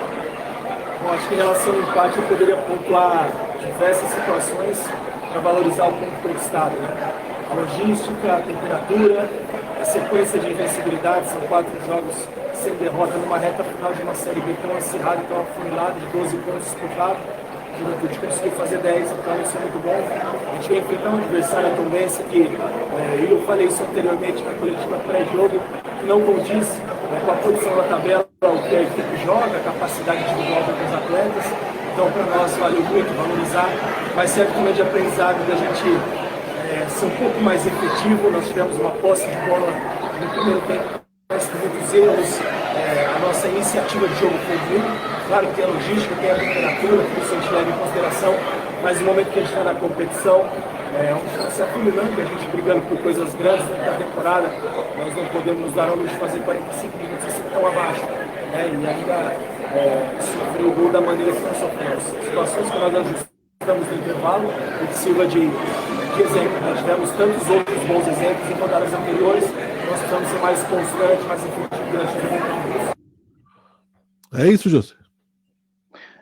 Speaker 14: Bom, acho que em relação ao empate eu poderia pontuar diversas situações para valorizar o ponto conquistado, né? A logística, a temperatura, a sequência de invencibilidade, são 4 jogos sem derrota numa reta final de uma Série B tão acirrada, tão afunilada, de 12 pontos disputados. O Juventude conseguiu fazer 10, então isso é muito bom. A gente vai enfrentar um adversário, a Tombense, que eu falei isso anteriormente na coletiva pré-jogo, que não condiz com a posição da tabela, o que a equipe joga, a capacidade individual dos atletas. Então, para nós, valeu muito valorizar, mas serve também de aprendizado da gente ser um pouco mais efetivo. Nós tivemos uma posse de bola no primeiro tempo, mas com muitos erros. A nossa iniciativa de jogo foi ruim. Claro que tem a logística, tem a temperatura, tudo isso a gente leva em consideração, mas no momento que a gente está na competição, se afunilando, a gente brigando por coisas grandes dentro da temporada, nós não podemos nos dar ao luxo de fazer 45 minutos assim tão abaixo, né? E ainda sofrer o gol da maneira que nós sofremos. Situações que nós ajustamos no intervalo e que sirva de exemplo. Nós tivemos tantos outros bons exemplos em rodadas anteriores, nós precisamos ser mais constantes, mais efetivos durante o jogo.
Speaker 1: É isso, José.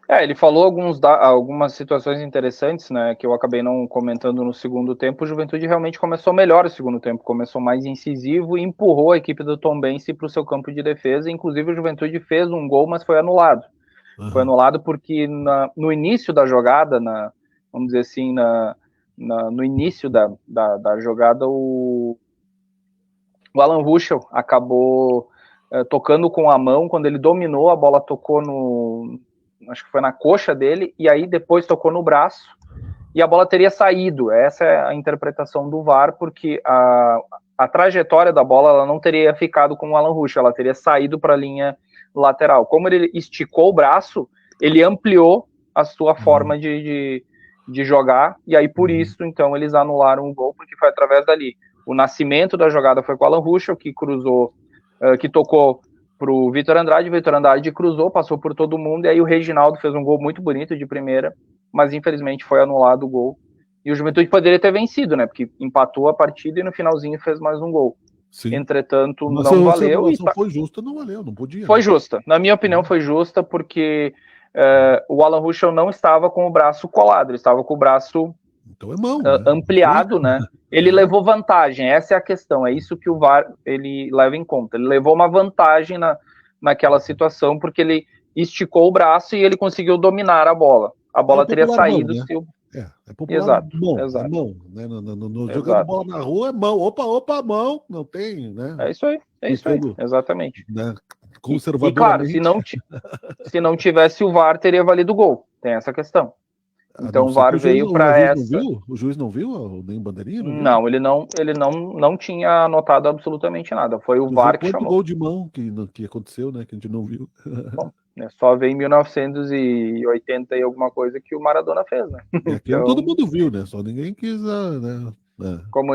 Speaker 12: Ele falou algumas situações interessantes, né, que eu acabei não comentando no segundo tempo. O Juventude realmente começou melhor o segundo tempo, começou mais incisivo e empurrou a equipe do Tombense para o seu campo de defesa. Inclusive, o Juventude fez um gol, mas foi anulado. Foi anulado porque no início da jogada, vamos dizer assim, no início da jogada, o Alan Ruschel acabou tocando com a mão. Quando ele dominou, a bola tocou acho que foi na coxa dele, e aí depois tocou no braço, e a bola teria saído. Essa é a interpretação do VAR, porque a trajetória da bola ela não teria ficado com o Alan Ruschel, ela teria saído para a linha lateral. Como ele esticou o braço, ele ampliou a sua forma de jogar, e aí por isso, então, eles anularam o gol, porque foi através dali. O nascimento da jogada foi com o Alan Ruschel, que cruzou, que tocou para o Vitor Andrade cruzou, passou por todo mundo, e aí o Reginaldo fez um gol muito bonito de primeira, mas infelizmente foi anulado o gol. E o Juventude poderia ter vencido, né? Porque empatou a partida e no finalzinho fez mais um gol.
Speaker 1: Sim.
Speaker 12: Entretanto, não valeu.
Speaker 1: Foi justa, não valeu, não podia.
Speaker 12: Foi justa. Na minha opinião, foi justa, porque o Alan Ruschel não estava com o braço colado, ele estava com o braço
Speaker 1: então é mão,
Speaker 12: ampliado, né? Ele levou vantagem, essa é a questão, é isso que o VAR ele leva em conta. Ele levou uma vantagem naquela situação, porque ele esticou o braço e ele conseguiu dominar a bola. A bola teria saído
Speaker 1: mão, né?
Speaker 12: se o...
Speaker 1: É popular,
Speaker 12: exato,
Speaker 1: mão,
Speaker 12: exato.
Speaker 1: É mão, né? Jogando bola na rua é mão, opa, mão, não tem, né?
Speaker 12: É isso aí, exatamente.
Speaker 1: Né?
Speaker 12: E claro, se não tivesse o VAR, teria valido o gol, tem essa questão. Então o
Speaker 1: ser
Speaker 12: VAR
Speaker 1: que o juiz,
Speaker 12: veio para essa.
Speaker 1: O juiz não viu? Nem bandeirinha?
Speaker 12: Não, ele não tinha anotado absolutamente nada. Foi o VAR que
Speaker 1: Quanto
Speaker 12: chamou.
Speaker 1: gol de mão que aconteceu, né? Que a gente não viu.
Speaker 12: Bom, só veio em 1980 e alguma coisa que o Maradona fez, né?
Speaker 1: E aquilo todo mundo viu, né? Só ninguém quis, né?
Speaker 12: Como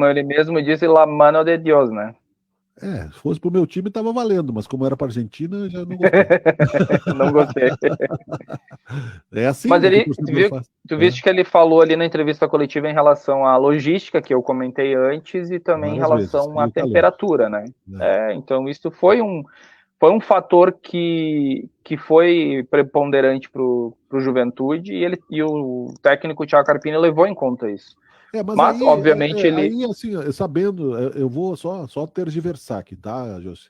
Speaker 12: ele mesmo disse, la mano de Dios, né?
Speaker 1: Se fosse pro meu time tava valendo, mas como era pra Argentina, eu já não gostei.
Speaker 12: Não gostei.
Speaker 1: É assim,
Speaker 12: mas
Speaker 1: né,
Speaker 12: ele,
Speaker 1: que
Speaker 12: tu viste que ele falou ali na entrevista coletiva em relação à logística, que eu comentei antes, e também em relação à temperatura, né? Então isso foi um fator que foi preponderante pro Juventude, e o técnico Thiago Carpini levou em conta isso. Mas aí, obviamente,
Speaker 1: Aí, assim, sabendo, eu vou só tergiversar aqui, tá, José?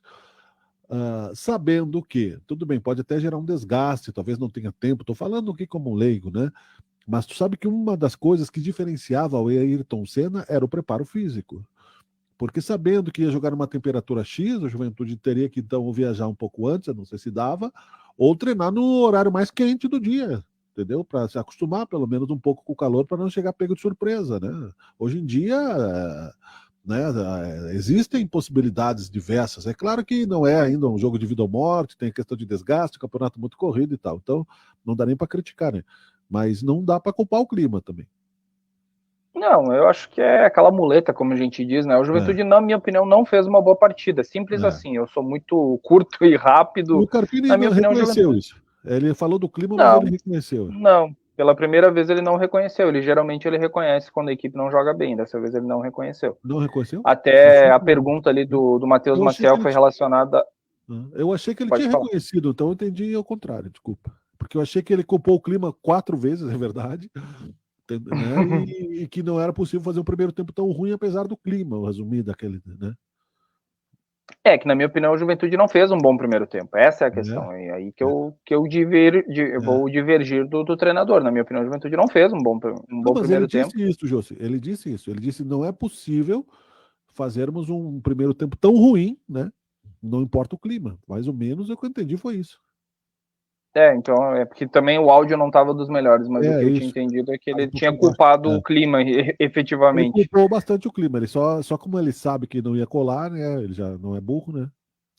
Speaker 1: Sabendo que, tudo bem, pode até gerar um desgaste, talvez não tenha tempo, tô falando aqui como um leigo, né? Mas tu sabe que uma das coisas que diferenciava o Ayrton Senna era o preparo físico. Porque sabendo que ia jogar numa temperatura X, a Juventude teria que então viajar um pouco antes, eu não sei se dava, ou treinar no horário mais quente do dia, entendeu? Para se acostumar pelo menos um pouco com o calor, para não chegar pego de surpresa, né? Hoje em dia, existem possibilidades diversas. É claro que não é ainda um jogo de vida ou morte, tem questão de desgaste, campeonato muito corrido e tal. Então, não dá nem para criticar, né? Mas não dá para culpar o clima também.
Speaker 12: Não, eu acho que é aquela muleta, como a gente diz, né? O Juventude, na minha opinião, não fez uma boa partida. Simples assim. Eu sou muito curto e rápido.
Speaker 1: O Carpini não reconheceu isso. Ele falou do clima, mas ele reconheceu.
Speaker 12: Não, pela primeira vez ele não reconheceu. Geralmente ele reconhece quando a equipe não joga bem. Dessa vez ele não reconheceu.
Speaker 1: Não reconheceu?
Speaker 12: Até a pergunta ali do Matheus Maciel foi relacionada...
Speaker 1: Eu achei que ele tinha reconhecido, então eu entendi ao contrário, desculpa. Porque eu achei que ele culpou o clima 4 vezes, é verdade, né? E que não era possível fazer um primeiro tempo tão ruim, apesar do clima, eu resumi daquele, né?
Speaker 12: Que na minha opinião o Juventude não fez um bom primeiro tempo. Essa é a questão. É aí que eu vou divergir do treinador. Na minha opinião, o Juventude não fez um bom primeiro tempo.
Speaker 1: Ele disse isso, José. Ele disse isso. Ele disse não é possível fazermos um primeiro tempo tão ruim, né? Não importa o clima. Mais ou menos o que eu entendi foi isso.
Speaker 12: Então, porque também o áudio não estava dos melhores, mas o que eu tinha entendido é que ele tinha culpado o clima, efetivamente.
Speaker 1: Ele culpou bastante o clima, ele só como ele sabe que não ia colar, né? Ele já não é burro, né?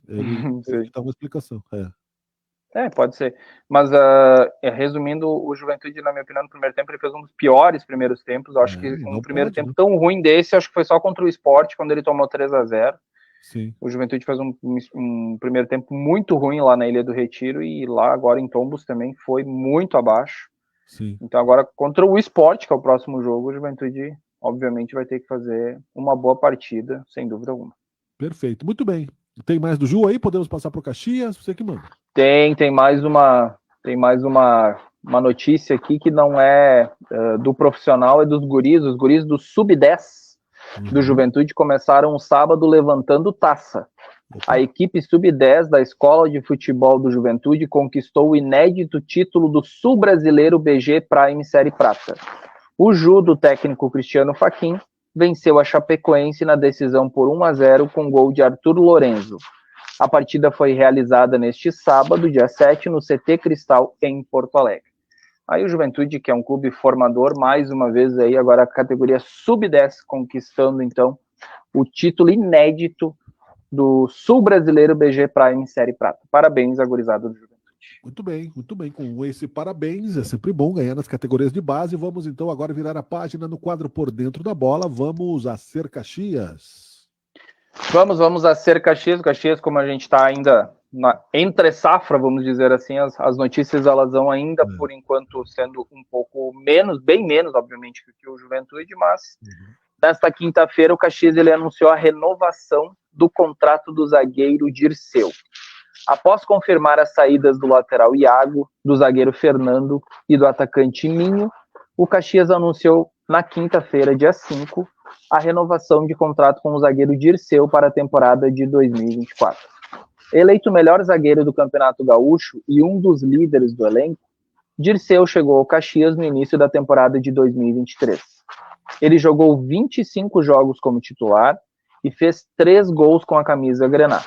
Speaker 1: Ele dá uma explicação.
Speaker 12: Pode ser. Mas, resumindo, o Juventude, na minha opinião, no primeiro tempo, ele fez um dos piores primeiros tempos. Eu acho que um primeiro tempo tão ruim desse, acho que foi só contra o Sport, quando ele tomou 3-0.
Speaker 1: Sim.
Speaker 12: O Juventude fez um primeiro tempo muito ruim lá na Ilha do Retiro, e lá agora em Tombos também foi muito abaixo.
Speaker 1: Sim.
Speaker 12: Então agora contra o Sport, que é o próximo jogo, o Juventude obviamente vai ter que fazer uma boa partida, sem dúvida alguma.
Speaker 1: Perfeito, muito bem. Tem mais do Ju aí? Podemos passar para o Caxias? Você que manda.
Speaker 12: Tem mais uma notícia aqui que não é do profissional, é dos guris. Os guris do Sub-10 do Juventude começaram o sábado levantando taça. A equipe Sub-10 da Escola de Futebol do Juventude conquistou o inédito título do Sul Brasileiro BG Prime Série Prata. O Ju, do técnico Cristiano Fachin, venceu a Chapecoense na decisão por 1-0 com gol de Arthur Lorenzo. A partida foi realizada neste sábado, dia 7, no CT Cristal, em Porto Alegre. Aí o Juventude, que é um clube formador, mais uma vez aí, agora a categoria Sub-10, conquistando então o título inédito do Sul Brasileiro BG Prime Série Prata. Parabéns à gurizada do Juventude.
Speaker 1: Muito bem, muito bem. Com esse parabéns, é sempre bom ganhar nas categorias de base. Vamos então agora virar a página no quadro Por Dentro da Bola. Vamos a Ser Caxias.
Speaker 12: Vamos a Ser Caxias. Caxias, como a gente está ainda entre safra, vamos dizer assim, as notícias elas vão ainda, por enquanto, sendo um pouco menos, bem menos, obviamente, que o Juventude, mas nesta quinta-feira o Caxias ele anunciou a renovação do contrato do zagueiro Dirceu. Após confirmar as saídas do lateral Iago, do zagueiro Fernando e do atacante Minho, o Caxias anunciou na quinta-feira, dia 5, a renovação de contrato com o zagueiro Dirceu para a temporada de 2024. Eleito o melhor zagueiro do Campeonato Gaúcho e um dos líderes do elenco, Dirceu chegou ao Caxias no início da temporada de 2023. Ele jogou 25 jogos como titular e fez 3 gols com a camisa grená.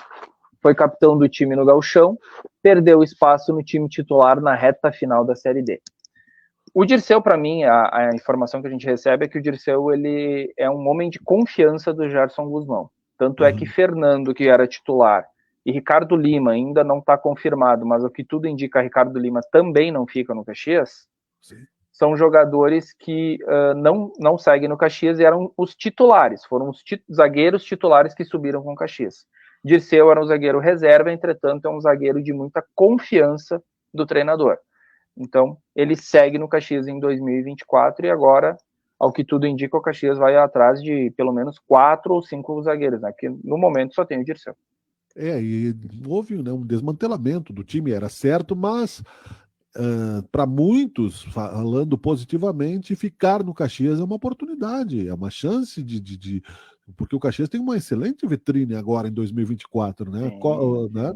Speaker 12: Foi capitão do time no Gauchão, perdeu espaço no time titular na reta final da Série D. O Dirceu, para mim, a informação que a gente recebe é que o Dirceu ele é um homem de confiança do Gerson Guzmão. Tanto é que Fernando, que era titular, e Ricardo Lima ainda não está confirmado, mas o que tudo indica, Ricardo Lima também não fica no Caxias. Sim. São jogadores que não seguem no Caxias e eram os titulares, foram os zagueiros titulares que subiram com o Caxias. Dirceu era um zagueiro reserva, entretanto é um zagueiro de muita confiança do treinador. Então, ele segue no Caxias em 2024 e agora, ao que tudo indica, o Caxias vai atrás de pelo menos 4 ou 5 zagueiros, né? Que no momento só tem o Dirceu.
Speaker 1: E houve, né, um desmantelamento do time, era certo, mas para muitos, falando positivamente, ficar no Caxias é uma oportunidade, é uma chance porque o Caxias tem uma excelente vitrine agora em 2024, né?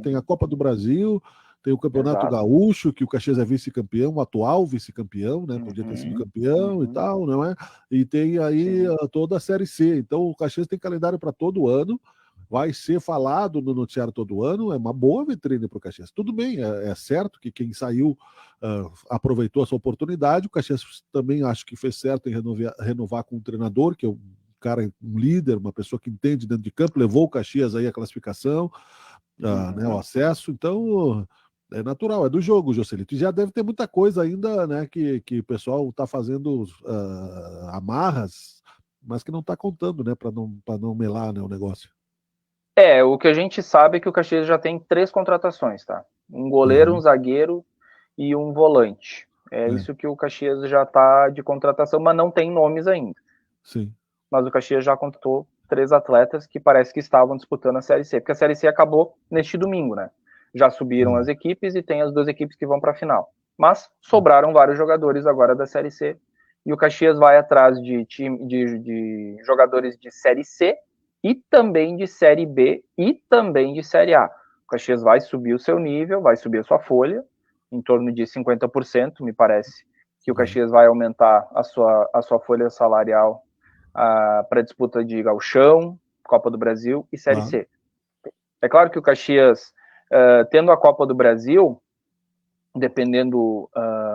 Speaker 1: Tem a Copa do Brasil, tem o Campeonato Gaúcho, que o Caxias é vice-campeão, o atual vice-campeão, né? Podia ter sido campeão e tal, não é? E tem aí toda a Série C. Então o Caxias tem calendário para todo ano, vai ser falado no noticiário todo ano, é uma boa vitrine para o Caxias. Tudo bem, é certo que quem saiu aproveitou essa oportunidade, o Caxias também acho que fez certo em renovar com um treinador, que é um cara, um líder, uma pessoa que entende dentro de campo, levou o Caxias aí a classificação, né, o acesso, então é natural, é do jogo, Joselito. E já deve ter muita coisa ainda, né, que o pessoal está fazendo amarras, mas que não está contando, né, para não melar, né, o negócio.
Speaker 12: O que a gente sabe é que o Caxias já tem 3 contratações, tá? Um goleiro, um zagueiro e um volante. Isso que o Caxias já está de contratação, mas não tem nomes ainda.
Speaker 1: Sim.
Speaker 12: Mas o Caxias já contratou 3 atletas que parece que estavam disputando a Série C, porque a Série C acabou neste domingo, né? Já subiram as equipes e tem as 2 equipes que vão para a final. Mas sobraram vários jogadores agora da Série C e o Caxias vai atrás de jogadores de Série C e também de Série B e também de Série A. O Caxias vai subir o seu nível, vai subir a sua folha, em torno de 50%, me parece, que o Caxias vai aumentar a sua folha salarial para disputa de Gauchão, Copa do Brasil e Série C. É claro que o Caxias, tendo a Copa do Brasil, dependendo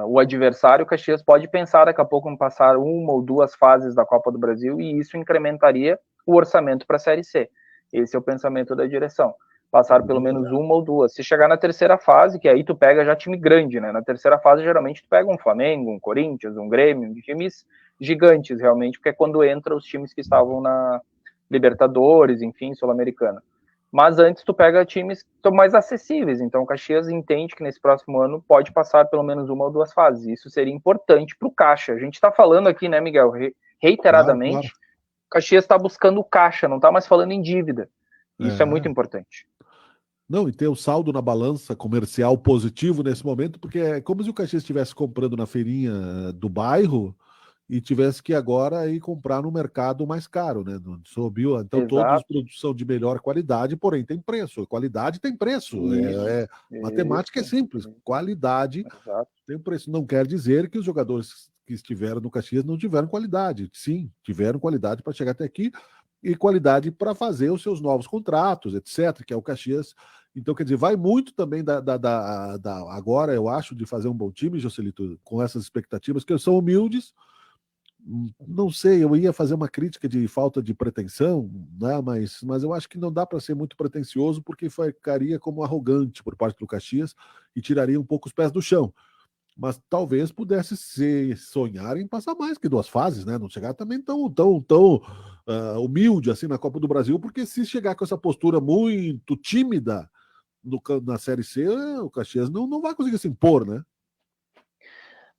Speaker 12: o adversário, o Caxias pode pensar daqui a pouco em passar 1 ou 2 fases da Copa do Brasil e isso incrementaria o orçamento para a Série C. Esse é o pensamento da direção. Passar pelo menos 1 ou 2. Se chegar na terceira fase, que aí tu pega já time grande, né? Na terceira fase, geralmente, tu pega um Flamengo, um Corinthians, um Grêmio, times gigantes, realmente, porque é quando entra os times que estavam na Libertadores, enfim, Sul-Americana. Mas antes tu pega times que estão mais acessíveis. Então o Caxias entende que nesse próximo ano pode passar pelo menos 1 ou 2 fases. Isso seria importante para o caixa. A gente está falando aqui, né, Miguel, reiteradamente, claro. O Caxias está buscando o caixa, não está mais falando em dívida. Isso é muito importante.
Speaker 1: Não, e ter o saldo na balança comercial positivo nesse momento, porque é como se o Caxias estivesse comprando na feirinha do bairro e tivesse que agora ir comprar no mercado mais caro, né? Então, todos produção de melhor qualidade, porém tem preço. Qualidade tem preço. Matemática é simples. Qualidade tem preço. Não quer dizer que os jogadores que estiveram no Caxias não tiveram qualidade. Sim, tiveram qualidade para chegar até aqui e qualidade para fazer os seus novos contratos, etc., que é o Caxias. Então, quer dizer, vai muito também agora, eu acho, de fazer um bom time, Joselito, com essas expectativas, que são humildes. Não sei, eu ia fazer uma crítica de falta de pretensão, né? mas eu acho que não dá para ser muito pretensioso, porque ficaria como arrogante por parte do Caxias e tiraria um pouco os pés do chão. Mas talvez pudesse sonhar em passar mais que 2 fases, né? Não chegar também tão humilde assim na Copa do Brasil, porque se chegar com essa postura muito tímida na Série C, o Caxias não vai conseguir se impor, né?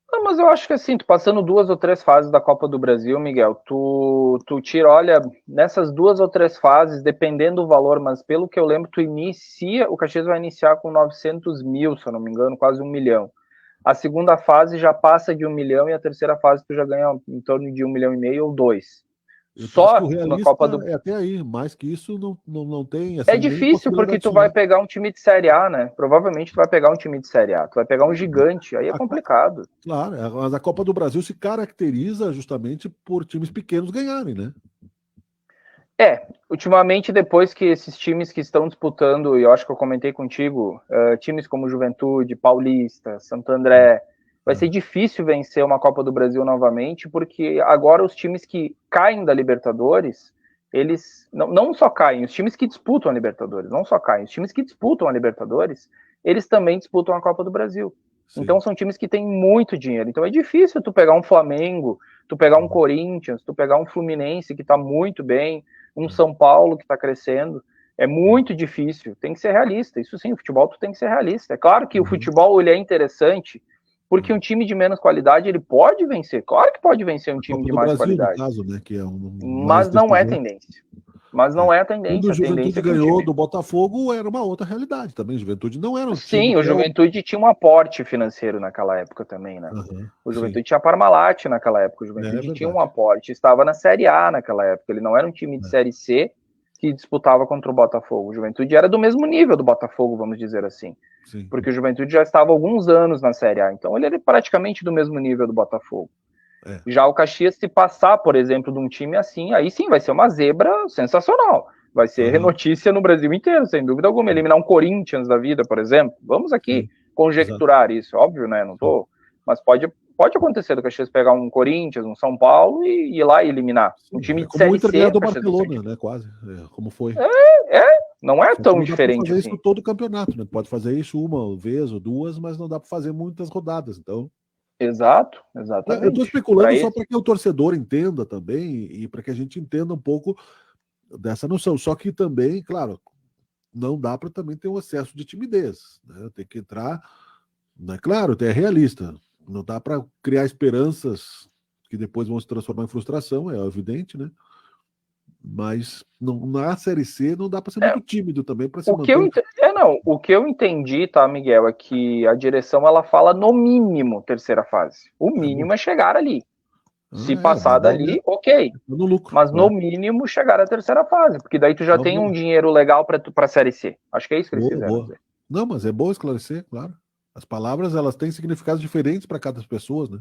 Speaker 12: Não, mas eu acho que assim, tu passando 2 ou 3 fases da Copa do Brasil, Miguel, tu tira, olha, nessas 2 ou 3 fases, dependendo do valor, mas pelo que eu lembro, o Caxias vai iniciar com 900 mil, se eu não me engano, quase 1 milhão. A segunda fase já passa de 1 milhão e a terceira fase tu já ganha em torno de 1,5 milhão ou 2. Só na Copa do...
Speaker 1: até aí, mais que isso não tem...
Speaker 12: Assim, é difícil porque tu vai pegar um time de Série A, né? Provavelmente tu vai pegar um time de Série A, tu vai pegar um gigante, aí é complicado.
Speaker 1: Claro, mas a Copa do Brasil se caracteriza justamente por times pequenos ganharem, né?
Speaker 12: Ultimamente, depois que esses times que estão disputando, e eu acho que eu comentei contigo, times como Juventude, Paulista, Santo André, Vai ser difícil vencer uma Copa do Brasil novamente, porque agora os times que caem da Libertadores, eles não só caem, os times que disputam a Libertadores, não só caem, os times que disputam a Libertadores, eles também disputam a Copa do Brasil. Sim. Então são times que têm muito dinheiro. Então é difícil tu pegar um Flamengo, tu pegar um Corinthians, tu pegar um Fluminense que tá muito bem, um São Paulo que tá crescendo. É muito difícil, tem que ser realista. Isso sim, o futebol tu tem que ser realista. É claro que o futebol ele é interessante, porque um time de menos qualidade, ele pode vencer. Claro que pode vencer um time de mais
Speaker 1: Brasil,
Speaker 12: qualidade.
Speaker 1: No caso, né, que é
Speaker 12: mas não é tendência. Mas não é a tendência.
Speaker 1: Quando o Juventude ganhou do Botafogo, era uma outra realidade também. O Juventude não era um time...
Speaker 12: Sim, o Juventude tinha um aporte financeiro naquela época também, né? O Juventude tinha Parmalat naquela época. O Juventude tinha um aporte. Estava na Série A naquela época. Ele não era um time de Série C que disputava contra o Botafogo. O Juventude era do mesmo nível do Botafogo, vamos dizer assim. Sim. Porque o Juventude já estava há alguns anos na Série A, então ele era praticamente do mesmo nível do Botafogo. Já o Caxias, se passar, por exemplo, de um time assim, aí sim vai ser uma zebra sensacional. Vai ser notícia no Brasil inteiro, sem dúvida alguma. Eliminar um Corinthians da vida, por exemplo. Vamos aqui conjecturar isso, óbvio, né? Não tô... Mas pode acontecer do Caxias pegar um Corinthians, um São Paulo e ir lá e eliminar. Um time de Série C.
Speaker 1: Como o Inter do Barcelona, né? Quase. Como foi.
Speaker 12: Não é tão diferente.
Speaker 1: Pode fazer
Speaker 12: assim.
Speaker 1: isso todo o campeonato, né? Pode fazer isso uma vez ou duas, mas não dá para fazer muitas rodadas. Então.
Speaker 12: Exato, exatamente.
Speaker 1: Eu estou especulando só para que o torcedor entenda também e para que a gente entenda um pouco dessa noção. Só que também, claro, não dá para também ter um excesso de timidez. Né? Tem que entrar, né? Claro, é realista. Não dá para criar esperanças que depois vão se transformar em frustração, é evidente, né? Mas na Série C não dá para ser muito tímido também para se manter.
Speaker 12: O que eu entendi, tá, Miguel, é que a direção ela fala no mínimo terceira fase. O mínimo é chegar ali. Se passar dali, ok.
Speaker 1: No lucro,
Speaker 12: mas no mínimo chegar à terceira fase, porque daí tu já tem um dinheiro legal para a Série C. Acho que é isso que eles quiseram dizer.
Speaker 1: Não, mas é bom esclarecer, claro. As palavras elas têm significados diferentes para cada pessoa, né?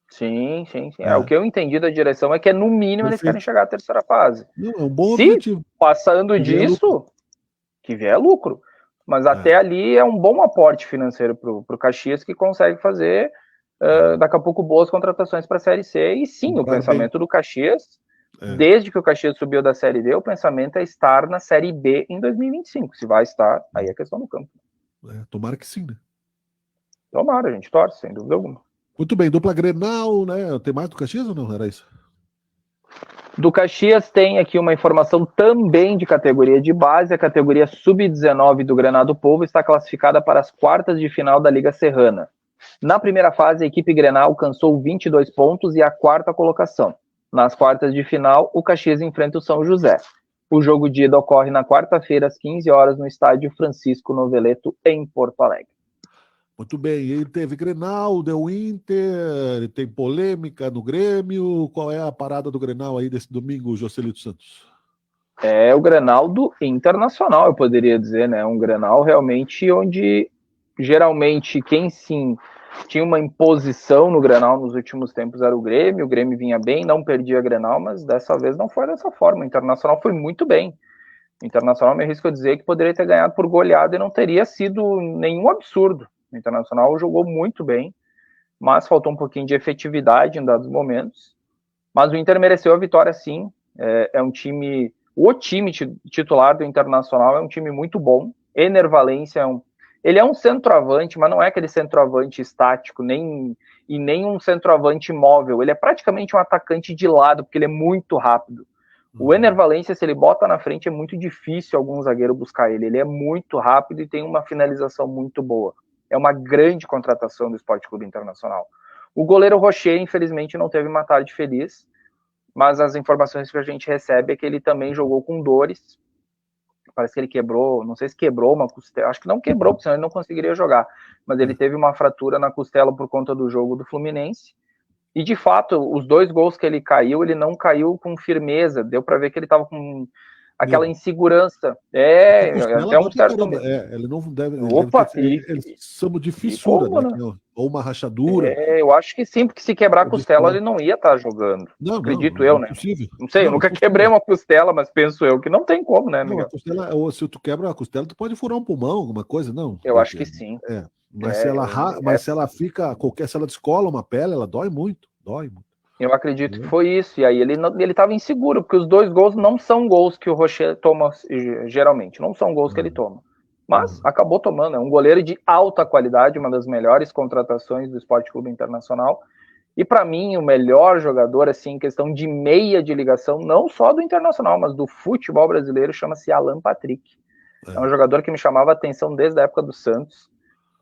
Speaker 12: Sim. O que eu entendi da direção é que no mínimo eles querem chegar à terceira fase.
Speaker 1: Não, é um bom objetivo.
Speaker 12: Passando disso, que vier lucro. Mas até ali é um bom aporte financeiro para o Caxias, que consegue fazer daqui a pouco boas contratações para a Série C. E sim, o pensamento do Caxias, desde que o Caxias subiu da Série D, o pensamento é estar na Série B em 2025. Se vai estar, aí é questão do campo.
Speaker 1: Tomara que sim, né?
Speaker 12: Tomara, a gente torce, sem dúvida alguma.
Speaker 1: Muito bem, dupla Grenal, né? Tem mais do Caxias ou não? Era isso?
Speaker 12: Do Caxias tem aqui uma informação também de categoria de base. A categoria Sub-19 do Grenal do Povo está classificada para as quartas de final da Liga Serrana. Na primeira fase, a equipe Grenal alcançou 22 pontos e a quarta colocação. Nas quartas de final, o Caxias enfrenta o São José. O jogo de ida ocorre na quarta-feira, às 15 horas, no estádio Francisco Noveleto, em Porto Alegre.
Speaker 1: Muito bem, ele teve Grenal, deu Inter, tem polêmica no Grêmio. Qual é a parada do Grenal aí desse domingo, Joselito Santos?
Speaker 12: É o Grenal do Internacional, eu poderia dizer, né? Um Grenal realmente onde, geralmente, quem sim tinha uma imposição no Grenal nos últimos tempos era o Grêmio vinha bem, não perdia Grenal, mas dessa vez não foi dessa forma. O Internacional foi muito bem. O Internacional, me arrisco a dizer que poderia ter ganhado por goleada e não teria sido nenhum absurdo. O Internacional jogou muito bem, mas faltou um pouquinho de efetividade em dados momentos. Mas o Inter mereceu a vitória, sim. É um time... O time titular do Internacional é um time muito bom. Ener Valencia ele é um centroavante, mas não é aquele centroavante estático, nem um centroavante móvel. Ele é praticamente um atacante de lado, porque ele é muito rápido. O Ener Valencia, se ele bota na frente, é muito difícil algum zagueiro buscar ele. Ele é muito rápido e tem uma finalização muito boa. É uma grande contratação do Sport Clube Internacional. O goleiro Rocher, infelizmente, não teve uma tarde feliz, mas as informações que a gente recebe é que ele também jogou com dores. Parece que ele quebrou, não sei se quebrou uma costela, acho que não quebrou, porque senão ele não conseguiria jogar, mas ele teve uma fratura na costela por conta do jogo do Fluminense. E, de fato, os 2 gols que ele caiu, ele não caiu com firmeza, deu para ver que ele estava com aquela insegurança. Até um certo...
Speaker 1: ele não deve...
Speaker 12: Opa!
Speaker 1: Eles chamam de fissura, né? Ou uma rachadura.
Speaker 12: Eu acho que sim, porque se quebrar a costela, ele não ia estar jogando. Acredito eu, né?
Speaker 1: Possível.
Speaker 12: Não sei, eu nunca quebrei uma costela, mas penso eu que não tem como, né, Miguel?
Speaker 1: Ou se tu quebra a costela, tu pode furar um pulmão, alguma coisa, não?
Speaker 12: Eu acho que sim.
Speaker 1: Mas se ela fica, se ela descola uma pele, ela dói muito.
Speaker 12: Eu acredito que foi isso. E aí ele estava inseguro, porque os 2 gols não são gols que o Rocher toma geralmente. Não são gols que ele toma. Mas acabou tomando. É um goleiro de alta qualidade, uma das melhores contratações do Sport Clube Internacional. E para mim, o melhor jogador, assim, em questão de meia de ligação, não só do Internacional, mas do futebol brasileiro, chama-se Alan Patrick. É um jogador que me chamava a atenção desde a época do Santos.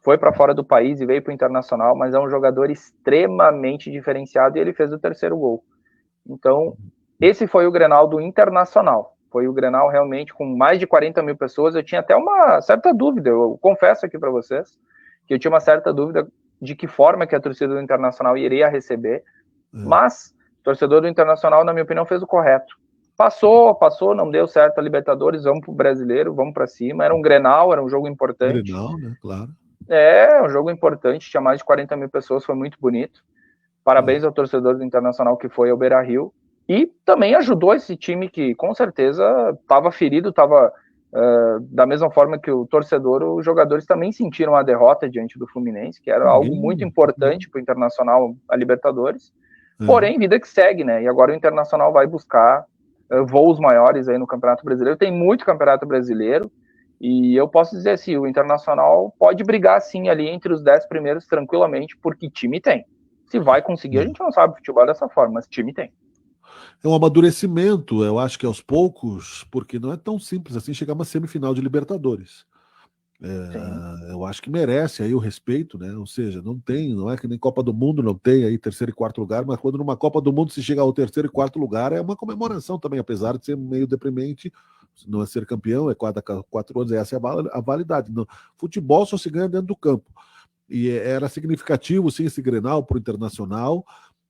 Speaker 12: Foi para fora do país e veio para o Internacional, mas é um jogador extremamente diferenciado e ele fez o 3º gol. Então, esse foi o Grenal do Internacional. Foi o Grenal realmente com mais de 40 mil pessoas. Eu tinha até uma certa dúvida, eu confesso aqui para vocês, que eu tinha uma certa dúvida de que forma que a torcida do Internacional iria receber, mas o torcedor do Internacional, na minha opinião, fez o correto. Passou, não deu certo a Libertadores, vamos pro Brasileiro, vamos para cima. Era um Grenal, era um jogo importante.
Speaker 1: Grenal, né? Claro.
Speaker 12: É um jogo importante, tinha mais de 40 mil pessoas, foi muito bonito. Parabéns ao torcedor do Internacional que foi ao Beira-Rio. E também ajudou esse time que, com certeza, estava ferido, estava da mesma forma que o torcedor, os jogadores também sentiram a derrota diante do Fluminense, que era algo muito importante para o Internacional, a Libertadores. Porém, vida que segue, né? E agora o Internacional vai buscar voos maiores aí no Campeonato Brasileiro. Tem muito Campeonato Brasileiro. E eu posso dizer assim, o Internacional pode brigar sim ali entre os 10 primeiros tranquilamente, porque time tem. Se vai conseguir, a gente não sabe futebol dessa forma, mas time tem.
Speaker 1: É um amadurecimento, eu acho que aos poucos, porque não é tão simples assim chegar a uma semifinal de Libertadores. Eu acho que merece aí o respeito, né? Ou seja, não é que nem Copa do Mundo não tem aí 3º e 4º lugar, mas quando numa Copa do Mundo se chega ao 3º e 4º lugar é uma comemoração também, apesar de ser meio deprimente. Não é ser campeão, é 4 anos, essa é a validade. No futebol só se ganha dentro do campo. E era significativo, sim, esse Grenal para o Internacional.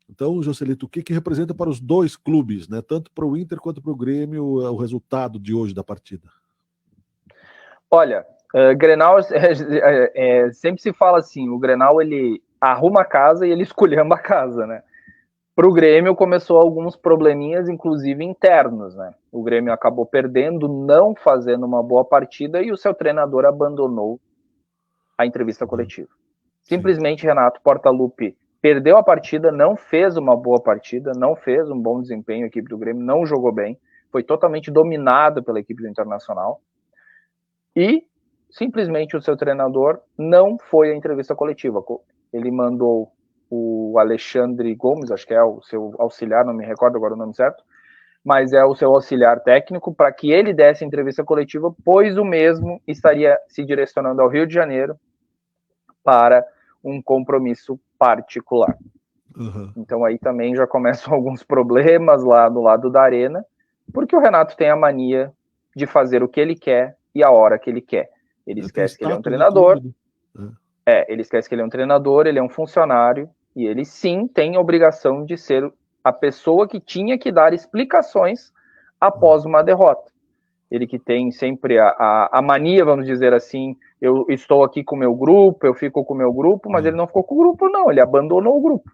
Speaker 1: Então, Joselito, o que representa para os 2 clubes, né? Tanto para o Inter quanto para o Grêmio, o resultado de hoje da partida?
Speaker 12: Olha, Grenal, sempre se fala assim, o Grenal ele arruma a casa e ele esculhamba a casa, né? Para o Grêmio começou alguns probleminhas, inclusive internos, né? O Grêmio acabou perdendo, não fazendo uma boa partida e o seu treinador abandonou a entrevista coletiva. Simplesmente Renato Portaluppi perdeu a partida, não fez uma boa partida, não fez um bom desempenho. A equipe do Grêmio não jogou bem, foi totalmente dominado pela equipe do Internacional e simplesmente o seu treinador não foi à entrevista coletiva. Ele mandou o Alexandre Gomes, acho que é o seu auxiliar, não me recordo agora o nome certo, mas é o seu auxiliar técnico, para que ele desse entrevista coletiva, pois o mesmo estaria se direcionando ao Rio de Janeiro para um compromisso particular. Então aí também já começam alguns problemas lá do lado da arena, porque o Renato tem a mania de fazer o que ele quer e a hora que ele quer. Ele esquece que ele é um treinador, ele esquece que ele é um treinador, ele é um funcionário, e ele sim tem a obrigação de ser a pessoa que tinha que dar explicações após uma derrota. Ele que tem sempre a mania, vamos dizer assim, eu estou aqui com o meu grupo, eu fico com o meu grupo, mas ele não ficou com o grupo não, ele abandonou o grupo.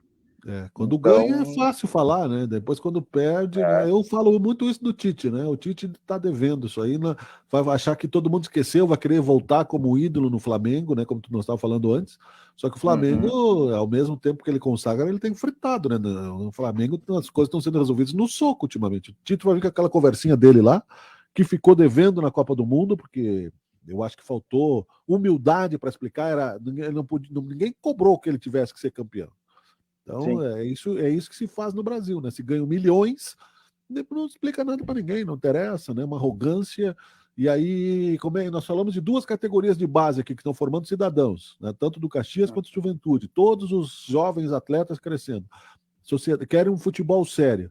Speaker 1: Quando ganha é fácil falar, né? Depois quando perde, né? Eu falo muito isso do Tite, né? O Tite tá devendo isso aí, né? Vai achar que todo mundo esqueceu, vai querer voltar como ídolo no Flamengo, né? Como nós estávamos falando antes. Só que o Flamengo, ao mesmo tempo que ele consagra, ele tem fritado, né? No Flamengo as coisas estão sendo resolvidas no soco ultimamente. O Tite vai vir com aquela conversinha dele lá, que ficou devendo na Copa do Mundo, porque eu acho que faltou humildade para explicar. Ninguém cobrou que ele tivesse que ser campeão. Então, é isso que se faz no Brasil, né? Se ganham milhões, não explica nada para ninguém, não interessa, né? Uma arrogância. E aí, nós falamos de 2 categorias de base aqui que estão formando cidadãos, né? Tanto do Caxias quanto do Juventude. Todos os jovens atletas crescendo. Querem um futebol sério.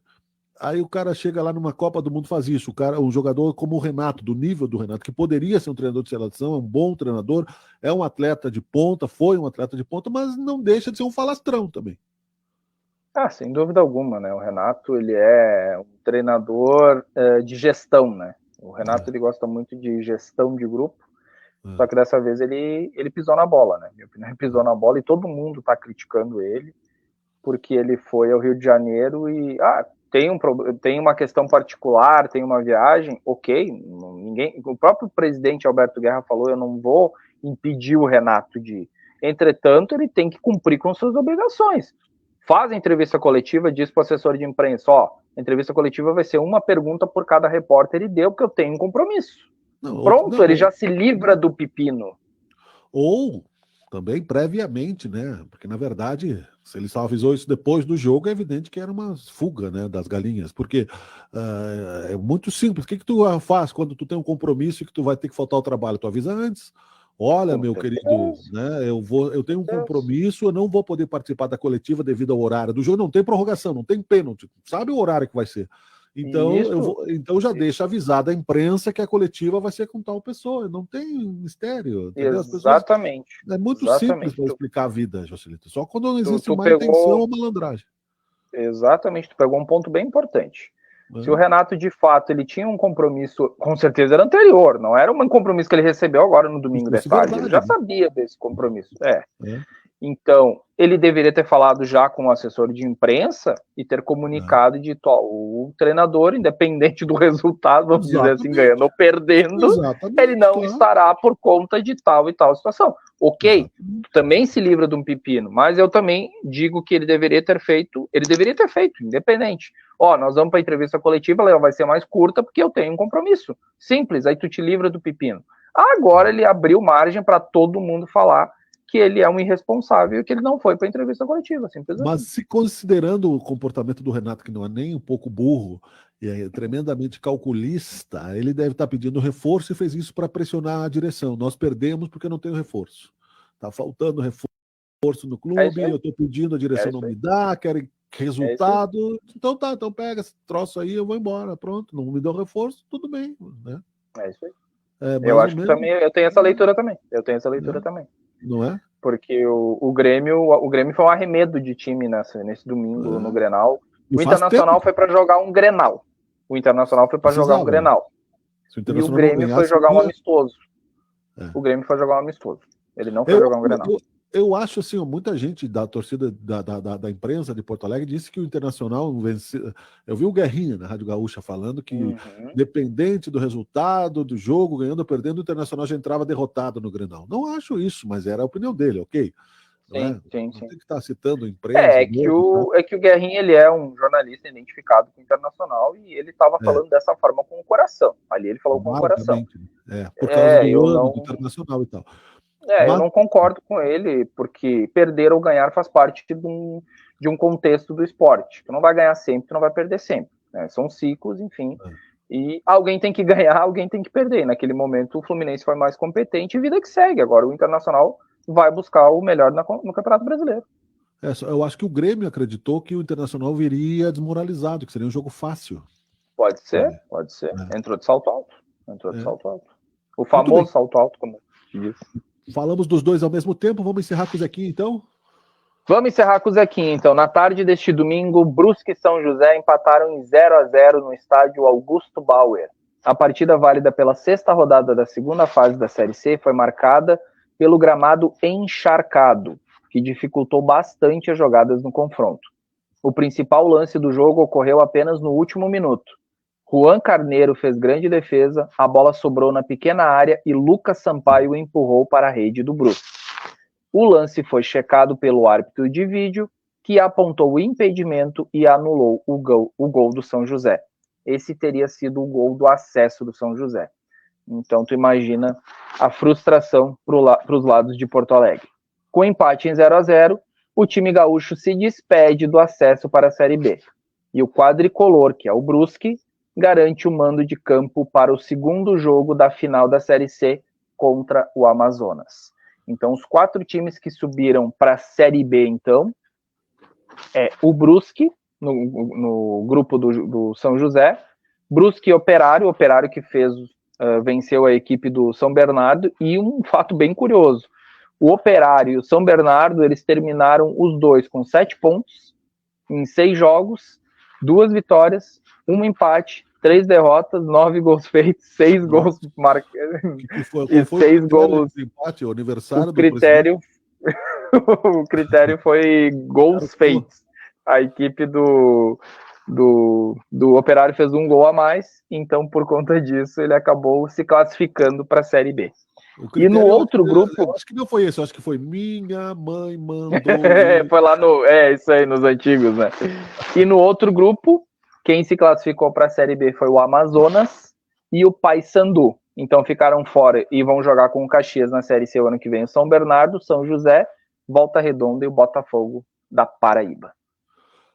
Speaker 1: Aí o cara chega lá numa Copa do Mundo, faz isso. Um jogador como o Renato, do nível do Renato, que poderia ser um treinador de seleção, é um bom treinador, é um atleta de ponta, foi um atleta de ponta, mas não deixa de ser um falastrão também.
Speaker 12: Sem dúvida alguma, né? O Renato, ele é um treinador de gestão, né? O Renato, ele gosta muito de gestão de grupo, só que dessa vez ele pisou na bola, né? Minha opinião, ele pisou na bola e todo mundo tá criticando ele, porque ele foi ao Rio de Janeiro e, tem uma questão particular, tem uma viagem, ok, o próprio presidente Alberto Guerra falou, eu não vou impedir o Renato de Entretanto, ele tem que cumprir com suas obrigações. Faz a entrevista coletiva, diz para o assessor de imprensa, ó, a entrevista coletiva vai ser uma pergunta por cada repórter e deu, porque eu tenho um compromisso. Pronto, ele já se livra do pepino.
Speaker 1: Ou também previamente, né? Porque, na verdade, se ele só avisou isso depois do jogo, é evidente que era uma fuga, né, das galinhas. Porque é muito simples. O que tu faz quando tu tem um compromisso e que tu vai ter que faltar ao trabalho? Tu avisa antes. Olha, meu querido, né, eu tenho um compromisso, eu não vou poder participar da coletiva devido ao horário do jogo. Não tem prorrogação, não tem pênalti. Sabe o horário que vai ser. Então já deixa avisada a imprensa que a coletiva vai ser com tal pessoa. Não tem mistério. Entendeu?
Speaker 12: Exatamente.
Speaker 1: É muito simples para explicar a vida, Jocelito. Só quando não existe uma
Speaker 12: pegou...
Speaker 1: intenção ou malandragem.
Speaker 12: Exatamente. Tu pegou um ponto bem importante. Se o Renato, de fato, ele tinha um compromisso, com certeza era anterior, não era um compromisso que ele recebeu agora no domingo de tarde. Ele já sabia desse compromisso. Então, ele deveria ter falado já com o assessor de imprensa e ter comunicado e dito, ó, o treinador, independente do resultado, vamos dizer assim, ganhando ou perdendo, ele não estará por conta de tal e tal situação. Ok, também se livra de um pepino, mas eu também digo que ele deveria ter feito, independente. Ó, nós vamos para a entrevista coletiva, ela vai ser mais curta porque eu tenho um compromisso. Simples, aí tu te livra do pepino. Agora ele abriu margem para todo mundo falar que ele é um irresponsável e que ele não foi para a entrevista coletiva, simplesmente.
Speaker 1: Mas se considerando o comportamento do Renato, que não é nem um pouco burro e é tremendamente calculista, ele deve estar pedindo reforço e fez isso para pressionar a direção. Nós perdemos porque não tem reforço. Está faltando reforço no clube, eu estou pedindo, a direção não me dá, querem resultado. Então tá, então pega esse troço aí, eu vou embora, pronto. Não me deu reforço, tudo bem. Né?
Speaker 12: É isso aí. Eu acho que também, eu tenho essa leitura também. Também.
Speaker 1: Não é?
Speaker 12: Porque o Grêmio foi um arremedo de time nesse domingo no Grenal. O Internacional foi para jogar um Grenal. E o Grêmio foi jogar um amistoso. Ele não foi jogar um Grenal.
Speaker 1: Eu acho assim, muita gente da torcida da imprensa de Porto Alegre disse que o Internacional venceu. Eu vi o Guerrinha na Rádio Gaúcha falando que, dependente do resultado do jogo, ganhando ou perdendo, o Internacional já entrava derrotado no Grenal. Não acho isso, mas era a opinião dele, ok?
Speaker 12: Sim.
Speaker 1: Tem que estar citando imprensa.
Speaker 12: É que o Guerrinha, ele é um jornalista identificado com o Internacional e ele estava falando dessa forma com o coração. Ali ele falou com o coração.
Speaker 1: Por causa do ano do Internacional e tal.
Speaker 12: Eu não concordo com ele, porque perder ou ganhar faz parte de um contexto do esporte. Tu não vai ganhar sempre, tu não vai perder sempre. Né? São ciclos, enfim. E alguém tem que ganhar, alguém tem que perder. Naquele momento o Fluminense foi mais competente e vida que segue. Agora o Internacional vai buscar o melhor no Campeonato Brasileiro.
Speaker 1: Eu acho que o Grêmio acreditou que o Internacional viria desmoralizado, que seria um jogo fácil.
Speaker 12: Pode ser. Entrou de salto alto. O famoso salto alto, como diz.
Speaker 1: Falamos dos dois ao mesmo tempo, vamos encerrar com o Zequinha, então?
Speaker 12: Vamos encerrar com o Zequinha, então. Na tarde deste domingo, Brusque e São José empataram em 0-0 no estádio Augusto Bauer. A partida válida pela 6ª rodada da segunda fase da Série C foi marcada pelo gramado encharcado, que dificultou bastante as jogadas no confronto. O principal lance do jogo ocorreu apenas no último minuto. Juan Carneiro fez grande defesa, a bola sobrou na pequena área e Lucas Sampaio empurrou para a rede do Brusque. O lance foi checado pelo árbitro de vídeo, que apontou o impedimento e anulou o gol do São José. Esse teria sido o gol do acesso do São José. Então tu imagina a frustração para os lados de Porto Alegre. Com empate em 0-0, o time gaúcho se despede do acesso para a Série B. E o quadricolor, que é o Brusque, garante o mando de campo para o segundo jogo da final da Série C contra o Amazonas. Então, os 4 times que subiram para a Série B, então, é o Brusque, no grupo do São José, Brusque e Operário que venceu a equipe do São Bernardo, e um fato bem curioso, o Operário e o São Bernardo, eles terminaram os dois com 7 pontos, em 6 jogos, 2 vitórias, 1 empate, 3 derrotas, 9 gols feitos, 6 gols marcados e 6 gols.
Speaker 1: Empate, o aniversário
Speaker 12: o critério foi gols feitos. A equipe do Operário fez 1 gol a mais, então por conta disso ele acabou se classificando para a Série B. E no outro grupo...
Speaker 1: Eu acho que não foi esse, eu acho que foi minha mãe mandou...
Speaker 12: Foi lá no... isso aí, nos antigos, né? E no outro grupo, quem se classificou para a Série B foi o Amazonas e o Paysandu. Então ficaram fora e vão jogar com o Caxias na Série C o ano que vem. O São Bernardo, São José, Volta Redonda e o Botafogo da Paraíba.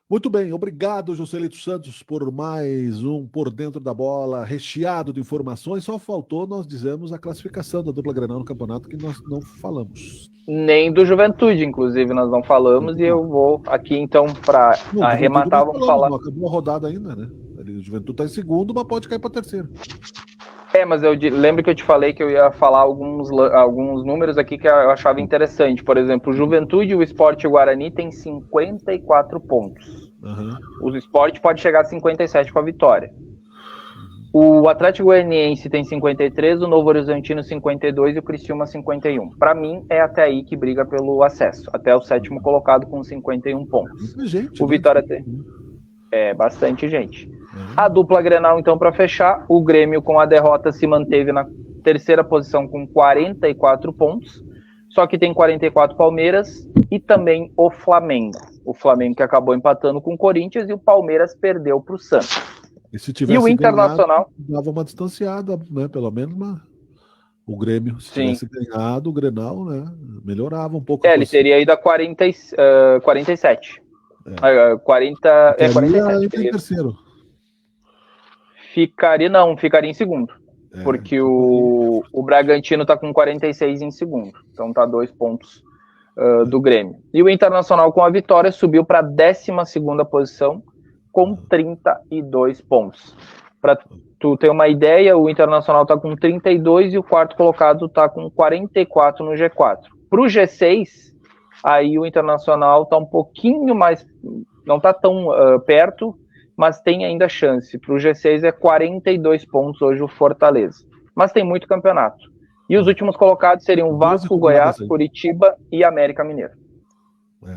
Speaker 1: Muito bem, obrigado, Joselito Santos, por mais um Por Dentro da Bola, recheado de informações. Só faltou nós dizermos a classificação da dupla Grenal no campeonato, que nós não falamos.
Speaker 12: Nem do Juventude, inclusive, nós não falamos, e eu vou aqui, então, para arrematar, vamos falar...
Speaker 1: Não acabou a rodada ainda, né? O Juventude está em segundo, mas pode cair para terceiro.
Speaker 12: Mas eu lembro que eu te falei que eu ia falar alguns números aqui que eu achava interessante. Por exemplo, o Juventude e o Sport Guarani tem 54 pontos. O Sport pode chegar a 57 com a vitória. O Atlético Goianiense tem 53, o Novo Horizontino 52 e o Criciúma 51. Para mim, é até aí que briga pelo acesso. Até o sétimo colocado com 51 pontos. O Vitória tem... bastante gente. A dupla Grenal, então, para fechar, o Grêmio com a derrota se manteve na terceira posição com 44 pontos, só que tem 44 Palmeiras e também o Flamengo. O Flamengo que acabou empatando com o Corinthians e o Palmeiras perdeu para o Santos.
Speaker 1: E se tivesse
Speaker 12: o Internacional
Speaker 1: dava uma distanciada, né? Pelo menos o Grêmio, se tivesse ganhado o Grenal, né? Melhorava um pouco.
Speaker 12: Ele teria ido a 47. 47.
Speaker 1: Em terceiro.
Speaker 12: Ficaria em segundo. Porque o Bragantino tá com 46 em segundo. Então tá 2 pontos do Grêmio. E o Internacional, com a vitória, subiu para a 12ª posição com 32 pontos. Para tu ter uma ideia, o Internacional tá com 32 e o quarto colocado tá com 44 no G4. Para o G6, aí o Internacional tá um pouquinho mais... Não tá tão perto, mas tem ainda chance. Para o G6 é 42 pontos hoje o Fortaleza. Mas tem muito campeonato. E os últimos colocados seriam Vasco, Goiás, Curitiba e América Mineiro.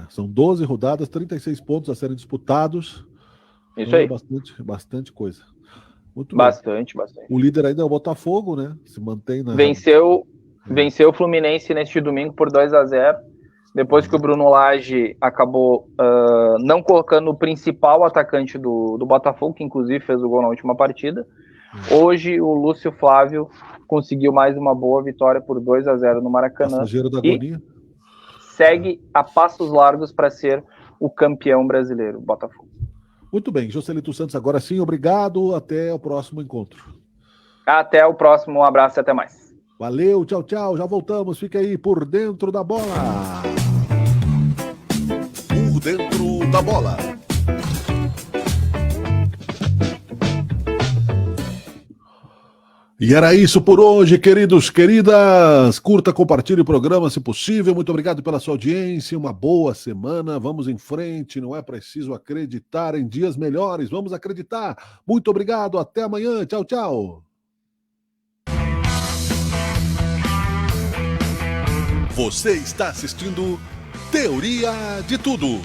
Speaker 1: São 12 rodadas, 36 pontos a serem disputados.
Speaker 12: Isso aí.
Speaker 1: Bastante coisa. Muito
Speaker 12: bastante.
Speaker 1: O líder ainda é o Botafogo, né? Se mantém na...
Speaker 12: Venceu o Fluminense neste domingo por 2-0. Depois que o Bruno Lage acabou não colocando o principal atacante do Botafogo, que inclusive fez o gol na última partida. Hoje o Lúcio Flávio conseguiu mais uma boa vitória por 2-0 no Maracanã. E segue a passos largos para ser o campeão brasileiro, Botafogo.
Speaker 1: Muito bem, Joselito Santos, agora sim, obrigado. Até o próximo encontro.
Speaker 12: Até o próximo, um abraço e até mais.
Speaker 1: Valeu, tchau, tchau. Já voltamos. Fica aí por dentro da bola.
Speaker 7: Por dentro da bola.
Speaker 1: E era isso por hoje, queridos, queridas. Curta, compartilhe o programa, se possível. Muito obrigado pela sua audiência. Uma boa semana. Vamos em frente. Não é preciso acreditar em dias melhores. Vamos acreditar. Muito obrigado. Até amanhã. Tchau, tchau.
Speaker 7: Você está assistindo Teoria de Tudo.